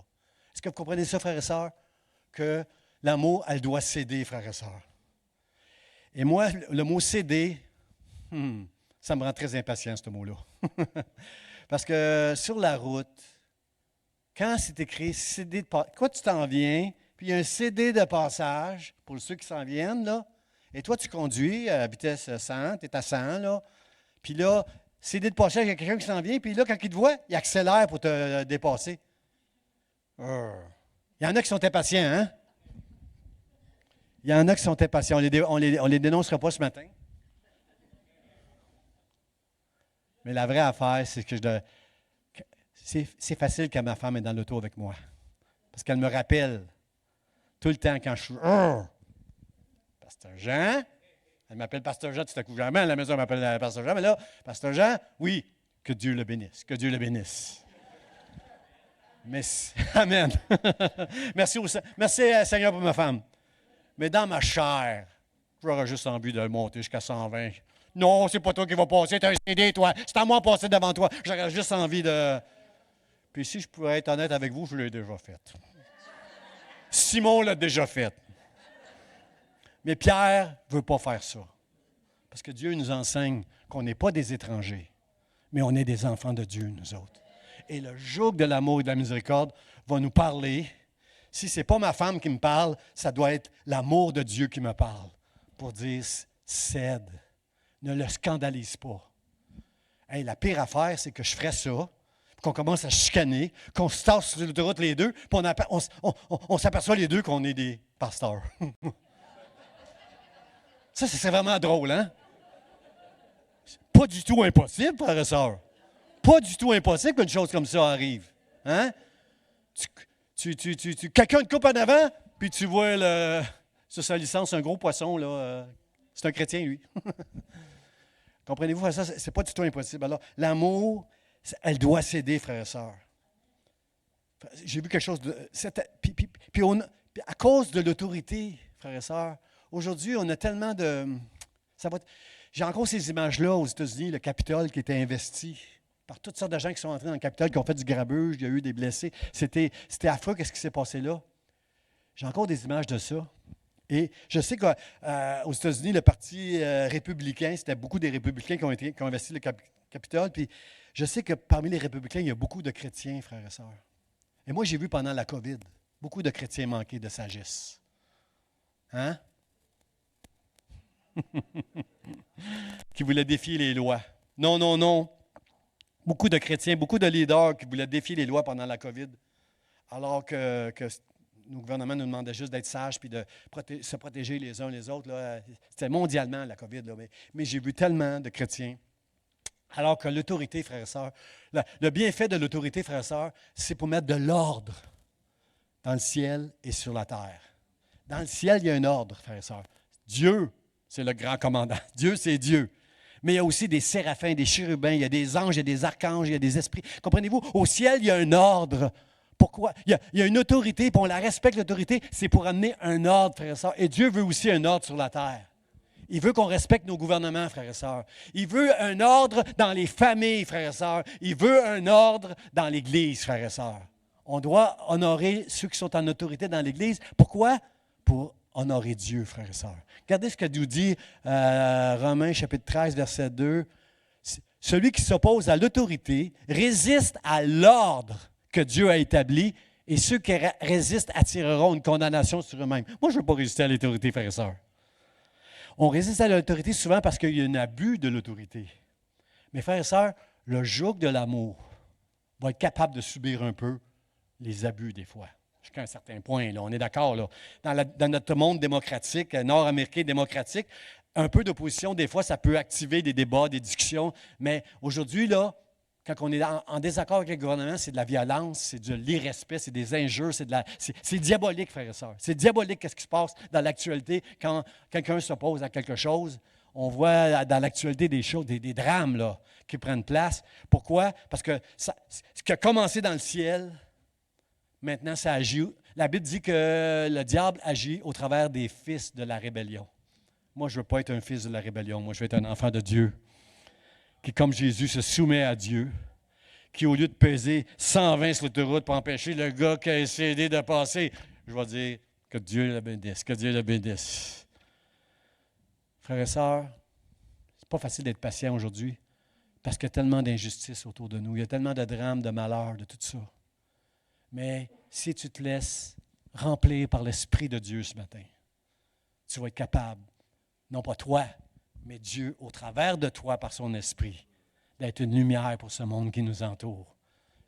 Est-ce que vous comprenez ça, frères et sœurs? Que l'amour, elle doit céder, frères et sœurs. Et moi, le mot céder, ça me rend très impatient, ce mot-là. Parce que sur la route, quand c'est écrit CD de passage, quand tu t'en viens, puis il y a un CD de passage pour ceux qui s'en viennent, là, et toi, tu conduis à vitesse 100, tu es à 100, là, puis là, CD de passage, il y a quelqu'un qui s'en vient, puis là, quand il te voit, il accélère pour te dépasser. Il y en a qui sont impatients, hein? Il y en a qui sont impatients. On les dénoncera pas ce matin. Mais la vraie affaire, c'est que c'est facile quand ma femme est dans l'auto avec moi. Parce qu'elle me rappelle tout le temps quand je suis Pasteur Jean. Elle m'appelle Pasteur Jean tout à coup. Jamais à la maison, elle m'appelle Pasteur Jean. Mais là, Pasteur Jean, oui, que Dieu le bénisse. Que Dieu le bénisse. Merci. Amen. Merci, Seigneur, pour ma femme. Mais dans ma chair, j'aurais juste envie de monter jusqu'à 120. Non, c'est pas toi qui vas passer, tu as un CD, toi. C'est à moi de passer devant toi. J'aurais juste envie de... Puis si je pourrais être honnête avec vous, je l'ai déjà fait. Simon l'a déjà fait. Mais Pierre ne veut pas faire ça. Parce que Dieu nous enseigne qu'on n'est pas des étrangers, mais on est des enfants de Dieu, nous autres. Et le joug de l'amour et de la miséricorde va nous parler. Si ce n'est pas ma femme qui me parle, ça doit être l'amour de Dieu qui me parle. Pour dire, cède. Ne le scandalise pas. Hey, la pire affaire, c'est que je ferais ça, qu'on commence à chicaner, qu'on se tasse sur l'autoroute les deux, puis on s'aperçoit les deux qu'on est des pasteurs. Ça, c'est vraiment drôle, hein? Pas du tout impossible, frères et sœurs. Pas du tout impossible qu'une chose comme ça arrive. Hein? Quelqu'un te coupe en avant, puis tu vois sur sa licence un gros poisson, là. C'est un chrétien, lui. Comprenez-vous, ça, c'est pas du tout impossible. Alors, l'amour, elle doit céder, frères et sœurs. J'ai vu quelque chose de. Puis à cause de l'autorité, frères et sœurs, aujourd'hui, on a tellement de. J'ai encore ces images-là aux États-Unis, le Capitole qui était investi par toutes sortes de gens qui sont entrés dans le Capitole, qui ont fait du grabuge, il y a eu des blessés. C'était affreux, qu'est-ce qui s'est passé là? J'ai encore des images de ça. Et je sais qu'aux États-Unis, le Parti républicain, c'était beaucoup des républicains qui ont investi le Capitole. Puis je sais que parmi les républicains, il y a beaucoup de chrétiens, frères et sœurs. Et moi, j'ai vu pendant la COVID, beaucoup de chrétiens manquer de sagesse. Hein? Qui voulaient défier les lois. Non, non, non. Beaucoup de chrétiens, beaucoup de leaders qui voulaient défier les lois pendant la COVID, alors que nos gouvernements nous demandaient juste d'être sages puis de se protéger les uns les autres. Là. C'était mondialement la COVID. Là, mais j'ai vu tellement de chrétiens. Alors que l'autorité, frères et sœurs, le bienfait de l'autorité, frères et sœurs, c'est pour mettre de l'ordre dans le ciel et sur la terre. Dans le ciel, il y a un ordre, frères et sœurs. Dieu, c'est le grand commandant. Dieu, c'est Dieu. Mais il y a aussi des séraphins, des chérubins, il y a des anges, il y a des archanges, il y a des esprits. Comprenez-vous? Au ciel, il y a un ordre. Pourquoi? Il y a une autorité, puis on la respecte, l'autorité, c'est pour amener un ordre, frères et sœurs. Et Dieu veut aussi un ordre sur la terre. Il veut qu'on respecte nos gouvernements, frères et sœurs. Il veut un ordre dans les familles, frères et sœurs. Il veut un ordre dans l'Église, frères et sœurs. On doit honorer ceux qui sont en autorité dans l'Église. Pourquoi? Pour honorer Dieu, frères et sœurs. Regardez ce que nous dit Romains chapitre 13, verset 2. Celui qui s'oppose à l'autorité résiste à l'ordre que Dieu a établi, et ceux qui résistent attireront une condamnation sur eux-mêmes. Moi, je ne veux pas résister à l'autorité, frères et sœurs. On résiste à l'autorité souvent parce qu'il y a un abus de l'autorité. Mais frères et sœurs, le joug de l'amour va être capable de subir un peu les abus des fois. Jusqu'à un certain point, là, on est d'accord. Là. Dans notre monde démocratique, nord-américain démocratique, un peu d'opposition, des fois, ça peut activer des débats, des discussions. Mais aujourd'hui, là, quand on est en désaccord avec le gouvernement, c'est de la violence, c'est de l'irrespect, c'est des injures, c'est diabolique, frères et sœurs. C'est diabolique ce qui se passe dans l'actualité quand quelqu'un s'oppose à quelque chose. On voit dans l'actualité des choses, des drames là, qui prennent place. Pourquoi? Parce que ce qui a commencé dans le ciel, maintenant ça agit. La Bible dit que le diable agit au travers des fils de la rébellion. Moi, je ne veux pas être un fils de la rébellion. Moi, je veux être un enfant de Dieu qui, comme Jésus, se soumet à Dieu, qui, au lieu de peser 120 sur l'autoroute pour empêcher le gars qui a essayé de passer, je vais dire que Dieu le bénisse, que Dieu le bénisse. Frères et sœurs, c'est pas facile d'être patient aujourd'hui parce qu'il y a tellement d'injustices autour de nous, il y a tellement de drames, de malheurs, de tout ça. Mais si tu te laisses remplir par l'Esprit de Dieu ce matin, tu vas être capable, non pas toi, mais Dieu, au travers de toi, par son esprit, d'être une lumière pour ce monde qui nous entoure,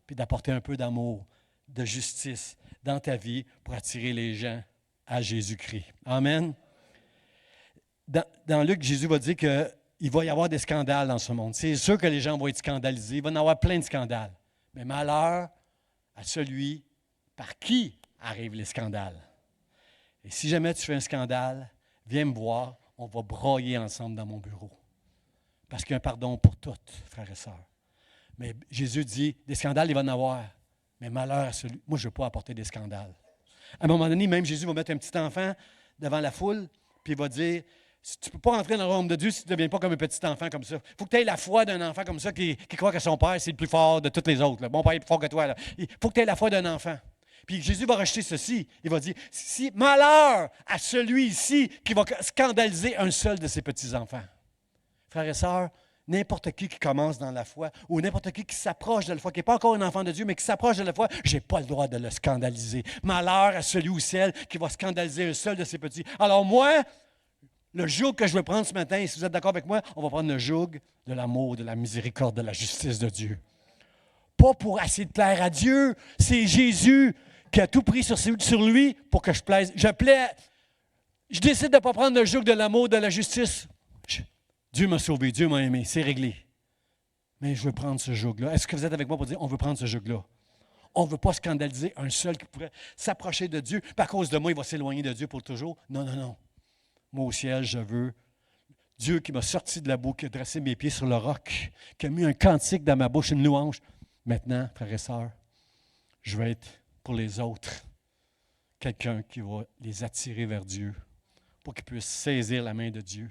puis d'apporter un peu d'amour, de justice dans ta vie pour attirer les gens à Jésus-Christ. Amen. Dans Luc, Jésus va dire qu'il va y avoir des scandales dans ce monde. C'est sûr que les gens vont être scandalisés. Il va y en avoir plein de scandales. Mais malheur à celui par qui arrivent les scandales. Et si jamais tu fais un scandale, viens me voir. On va broyer ensemble dans mon bureau. Parce qu'il y a un pardon pour toutes, frères et sœurs. Mais Jésus dit, des scandales, il va en avoir. Mais malheur à celui... Moi, je ne veux pas apporter des scandales. À un moment donné, même Jésus va mettre un petit enfant devant la foule, puis il va dire, tu ne peux pas rentrer dans le royaume de Dieu si tu ne deviens pas comme un petit enfant comme ça. Il faut que tu aies la foi d'un enfant comme ça qui croit que son père, c'est le plus fort de tous les autres. Là. Mon père est plus fort que toi. Là. Il faut que tu aies la foi d'un enfant. Puis Jésus va rejeter ceci. Il va dire, si malheur à celui ici qui va scandaliser un seul de ses petits-enfants. Frères et sœurs, n'importe qui commence dans la foi ou n'importe qui s'approche de la foi, qui n'est pas encore un enfant de Dieu, mais qui s'approche de la foi, je n'ai pas le droit de le scandaliser. Malheur à celui ou celle qui va scandaliser un seul de ses petits. Alors moi, le joug que je veux prendre ce matin, si vous êtes d'accord avec moi, on va prendre le joug de l'amour, de la miséricorde, de la justice de Dieu. Pas pour essayer de plaire à Dieu, c'est Jésus qui a tout pris sur lui pour que je plaise. Je décide de ne pas prendre le joug de l'amour, de la justice. Dieu m'a sauvé, Dieu m'a aimé, c'est réglé. Mais je veux prendre ce joug-là. Est-ce que vous êtes avec moi pour dire, on veut prendre ce joug-là? On ne veut pas scandaliser un seul qui pourrait s'approcher de Dieu. Puis à cause de moi, il va s'éloigner de Dieu pour toujours. Non, non, non. Moi au ciel, je veux Dieu qui m'a sorti de la boue, qui a dressé mes pieds sur le roc, qui a mis un cantique dans ma bouche, une louange. Maintenant, frères et sœurs, je veux être pour les autres. Quelqu'un qui va les attirer vers Dieu pour qu'ils puissent saisir la main de Dieu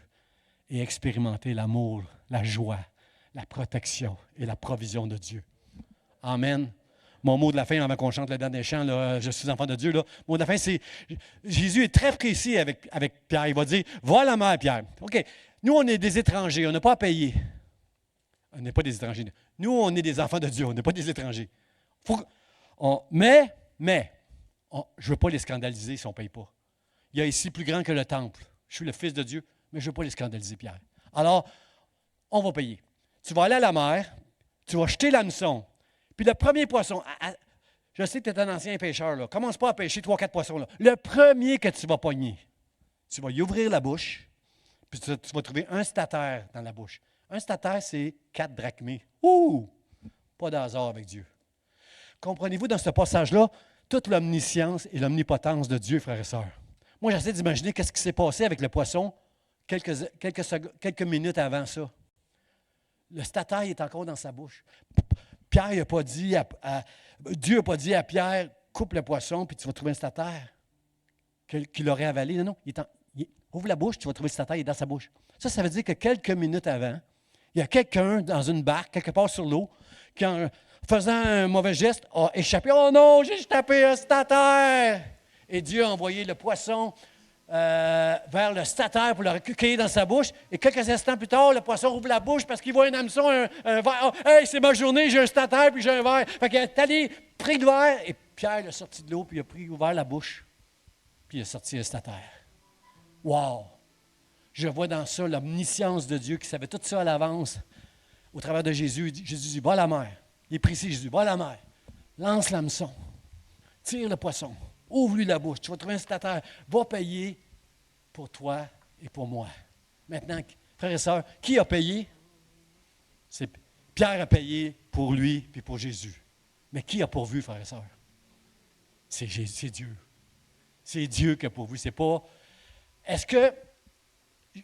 et expérimenter l'amour, la joie, la protection et la provision de Dieu. Amen. Mon mot de la fin, avant qu'on chante le dernier chant, là, je suis enfant de Dieu, là, mon mot de la fin, c'est, Jésus est très précis avec Pierre. Il va dire, va à la mer, Pierre. OK, nous, on est des étrangers, on n'a pas à payer. On n'est pas des étrangers. Nous, on est des enfants de Dieu, on n'est pas des étrangers. Mais, je ne veux pas les scandaliser si on ne paye pas. Il y a ici plus grand que le temple. Je suis le Fils de Dieu, mais je ne veux pas les scandaliser, Pierre. Alors, on va payer. Tu vas aller à la mer, tu vas jeter l'hameçon, puis le premier poisson, je sais que tu es un ancien pêcheur, là, commence pas à pêcher 3-4 poissons. Là. Le premier que tu vas pogner, tu vas y ouvrir la bouche, puis tu vas trouver un statère dans la bouche. Un statère, c'est 4 drachmés. Ouh! Pas de hasard avec Dieu. Comprenez-vous dans ce passage-là toute l'omniscience et l'omnipotence de Dieu, frères et sœurs? Moi, j'essaie d'imaginer qu'est-ce qui s'est passé avec le poisson quelques minutes avant ça. Le statère est encore dans sa bouche. Pierre n'a pas dit Dieu n'a pas dit à Pierre, coupe le poisson, puis tu vas trouver un statère qu'il aurait avalé. Non, ouvre la bouche, tu vas trouver le statère, il est dans sa bouche. Ça veut dire que quelques minutes avant, il y a quelqu'un dans une barque, quelque part sur l'eau, qui, en faisant un mauvais geste, a échappé. Oh non, j'ai tapé un statère! Et Dieu a envoyé le poisson vers le statère pour le recueillir dans sa bouche. Et quelques instants plus tard, le poisson ouvre la bouche parce qu'il voit un hameçon, un verre. Oh, hey, c'est ma journée, j'ai un statère puis j'ai un verre. Fait qu'il est allé, pris le verre, et Pierre est sorti de l'eau, puis il a ouvert la bouche, puis il a sorti un statère. Wow! Je vois dans ça l'omniscience de Dieu qui savait tout ça à l'avance. Au travers de Jésus, Jésus dit, va à la mer. Il est précis, Jésus, va à la mer. Lance l'hameçon. Tire le poisson. Ouvre-lui la bouche. Tu vas trouver un statère. Va payer pour toi et pour moi. Maintenant, frères et sœurs, qui a payé? C'est Pierre a payé pour lui et pour Jésus. Mais qui a pourvu, frères et sœurs? C'est Dieu. C'est Dieu qui a pourvu. C'est pas... Est-ce que,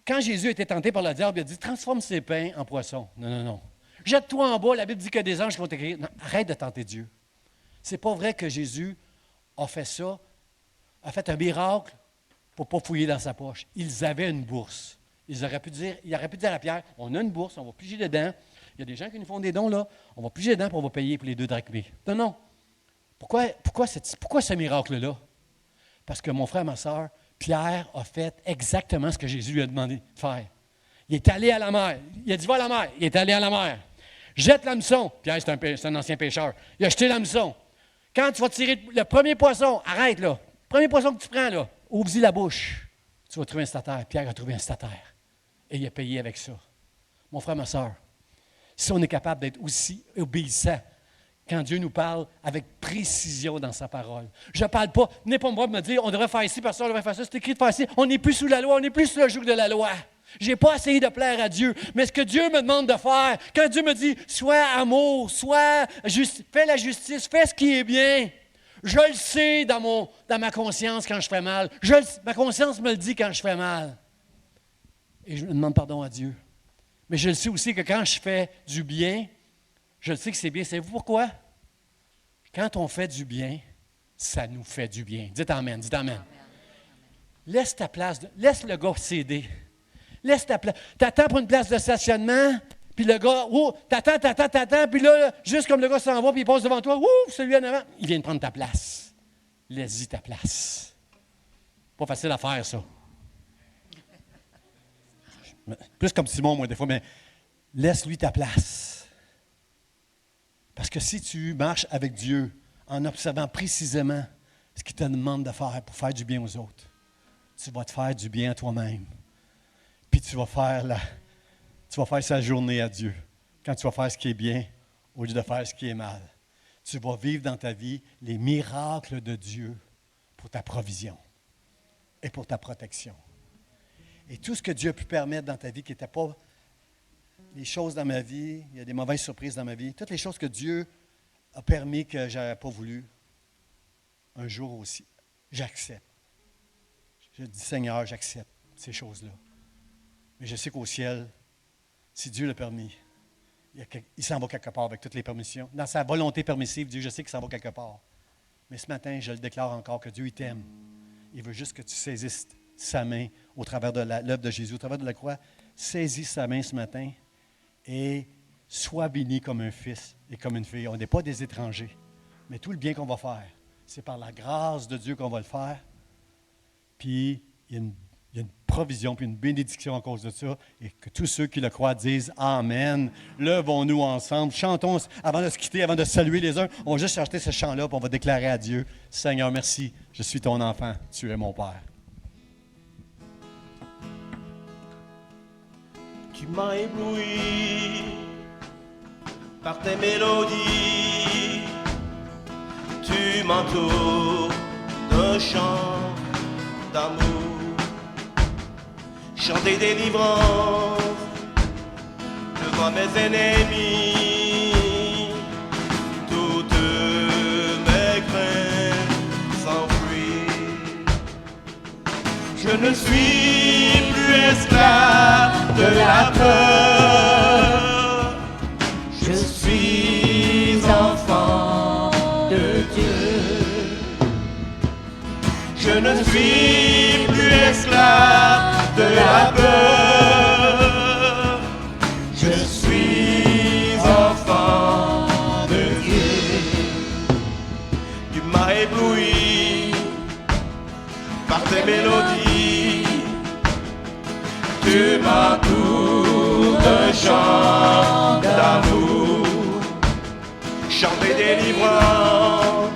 quand Jésus était tenté par le diable, il a dit, transforme ces pains en poissons. Non. Jette-toi en bas. La Bible dit que des anges vont t'écrire. Non, arrête de tenter Dieu. C'est pas vrai que Jésus a fait ça, a fait un miracle pour ne pas fouiller dans sa poche. Ils avaient une bourse. Il aurait pu dire à Pierre, on a une bourse, on va piger dedans. Il y a des gens qui nous font des dons, là. On va piger dedans pour on va payer pour les 2 drachmés. Non. Pourquoi ce miracle-là? Parce que mon frère, ma soeur, Pierre a fait exactement ce que Jésus lui a demandé de faire. Il est allé à la mer. Il a dit, va à la mer. Il est allé à la mer. Jette l'hameçon. Pierre, c'est un ancien pêcheur. Il a jeté l'hameçon. Quand tu vas tirer le premier poisson, arrête là. Le premier poisson que tu prends, là, ouvre-y la bouche. Tu vas trouver un statère. Pierre a trouvé un statère. Et il a payé avec ça. Mon frère, ma soeur, si on est capable d'être aussi obéissant quand Dieu nous parle avec précision dans sa parole. Je ne parle pas, n'est pas moi de me dire, on devrait faire ici, parce qu'on devrait faire ça. C'est écrit de faire ici. On n'est plus sous la loi, on n'est plus sous le joug de la loi. Je n'ai pas essayé de plaire à Dieu, mais ce que Dieu me demande de faire, quand Dieu me dit, sois amour, fais la justice, fais ce qui est bien, je le sais dans ma conscience quand je fais mal. Ma conscience me le dit quand je fais mal. Et je me demande pardon à Dieu. Mais je le sais aussi que quand je fais du bien, je le sais que c'est bien. Savez-vous pourquoi? Quand on fait du bien, ça nous fait du bien. Dites Amen, dites Amen. Laisse ta place, laisse le gars céder. Laisse ta place. T'attends pour une place de stationnement, puis le gars, t'attends, puis là, juste comme le gars s'en va, puis il passe devant toi, celui en avant, il vient de prendre ta place. Laisse-y ta place. Pas facile à faire, ça. Plus comme Simon, moi, des fois, mais laisse-lui ta place. Parce que si tu marches avec Dieu en observant précisément ce qu'il te demande de faire pour faire du bien aux autres, tu vas te faire du bien à toi-même. Puis tu vas faire sa journée à Dieu. Quand tu vas faire ce qui est bien, au lieu de faire ce qui est mal. Tu vas vivre dans ta vie les miracles de Dieu pour ta provision et pour ta protection. Et tout ce que Dieu a pu permettre dans ta vie qui n'était pas les choses dans ma vie, il y a des mauvaises surprises dans ma vie, toutes les choses que Dieu a permis que je n'avais pas voulu, un jour aussi, j'accepte. Je dis, Seigneur, j'accepte ces choses-là. Mais je sais qu'au ciel, si Dieu l'a permis, il s'en va quelque part avec toutes les permissions. Dans sa volonté permissive, Dieu, je sais qu'il s'en va quelque part. Mais ce matin, je le déclare encore que Dieu, il t'aime. Il veut juste que tu saisisses sa main au travers de l'œuvre de Jésus, au travers de la croix. Saisis sa main ce matin et sois béni comme un fils et comme une fille. On n'est pas des étrangers, mais tout le bien qu'on va faire, c'est par la grâce de Dieu qu'on va le faire. Puis, il y a une provision, puis une bénédiction à cause de ça. Et que tous ceux qui le croient disent « Amen ». Levons-nous ensemble. Chantons avant de se quitter, avant de saluer les uns. On va juste chanter ce chant-là, puis on va déclarer à Dieu « Seigneur, merci, je suis ton enfant, tu es mon Père ».
Tu m'as ébloui par tes mélodies, tu m'entoures d'un chant d'amour. Chanter délivrance devant mes ennemis, toutes mes craintes s'enfuient. Je ne suis plus esclave de la peur, je suis enfant de Dieu. Je ne suis plus esclave de la peur, je suis enfant de Dieu. Tu m'as ébloui par tes mélodies, tu m'entoures d'un chant d'amour, chant des délivrances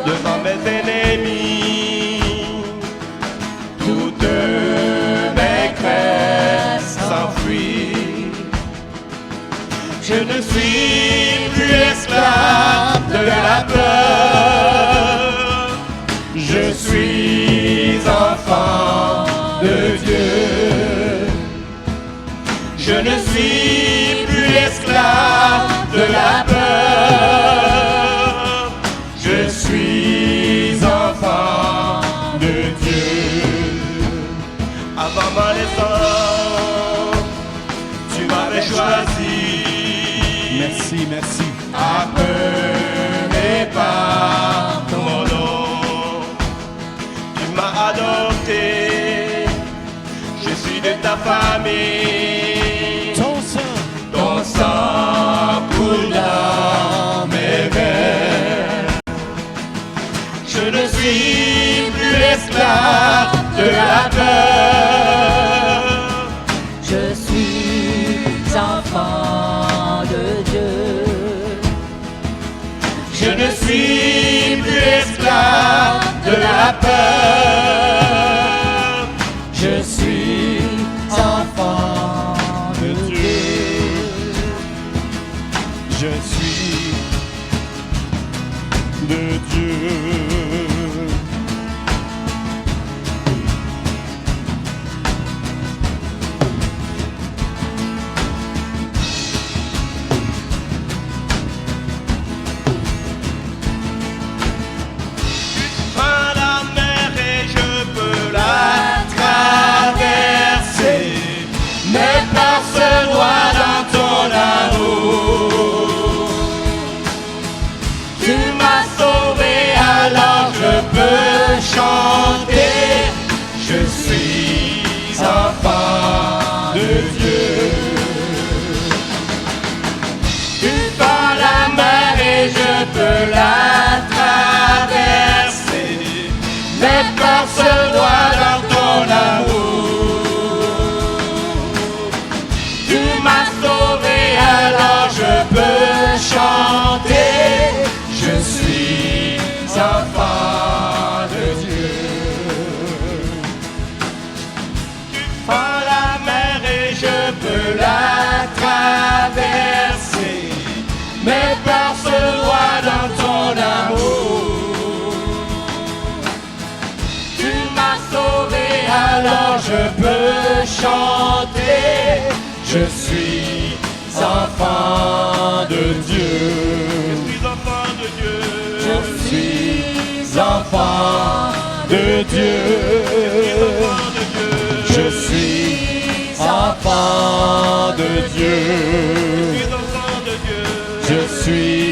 devant mes ennemis, toutes mes craintes s'enfuient. Je ne suis plus esclave de la peur, je suis enfant de Dieu. Je ne suis plus esclave de la peur, je suis enfant de Dieu. Avant ma naissance, tu m'avais choisi.
Merci, merci.
Appelé par ton nom, tu m'as adopté, je suis de ta famille. Ton sang coule dans mes veines. Je ne suis plus esclave de la peur,
je suis enfant de Dieu.
je ne suis plus esclave de la peur,
Je suis enfant de Dieu.
Je suis de Dieu.
prends la mer et je peux la traverser, mais par ce doigt dans ton amour. Tu m'as sauvé, alors je peux chanter, je suis enfant de Dieu. Tu prends la mer et je peux la traverser, mais par ce doigt dans ton amour. Tu m'as sauvé, alors je peux chanter, je suis enfant de Dieu. Tu prends la mer et je peux la traverser, mais par ce doigt dans ton amour. Tu m'as sauvé, alors je peux chanter, je suis enfant de Dieu. Je suis enfant de Dieu. Je suis enfant de Dieu. Je suis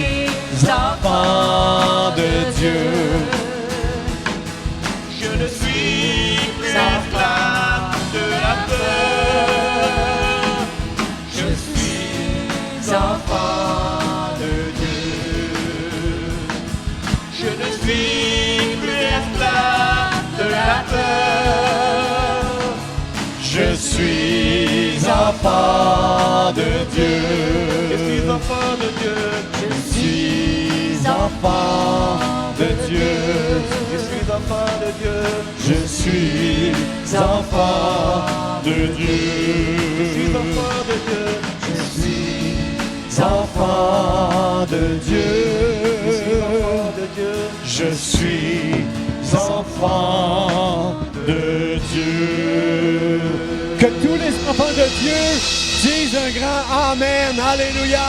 enfant de
de Dieu.
Je ne suis plus esclave de la peur. Je suis enfant de Dieu. Je ne suis plus esclave de la peur.
Je suis enfant de Dieu.
Je suis enfant de Dieu.
Je suis enfant de Dieu.
Je suis enfant de Dieu.
Je suis enfant de Dieu.
Je suis enfant de Dieu.
Je suis enfant de Dieu. Je suis enfant de Dieu. Que tous les enfants de Dieu disent un grand Amen. Alléluia.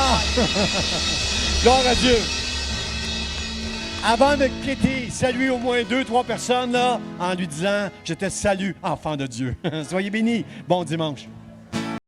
Gloire à Dieu. Avant de quitter, saluez au moins 2-3 personnes là, en lui disant « Je te salue, enfant de Dieu ». Soyez bénis. Bon dimanche.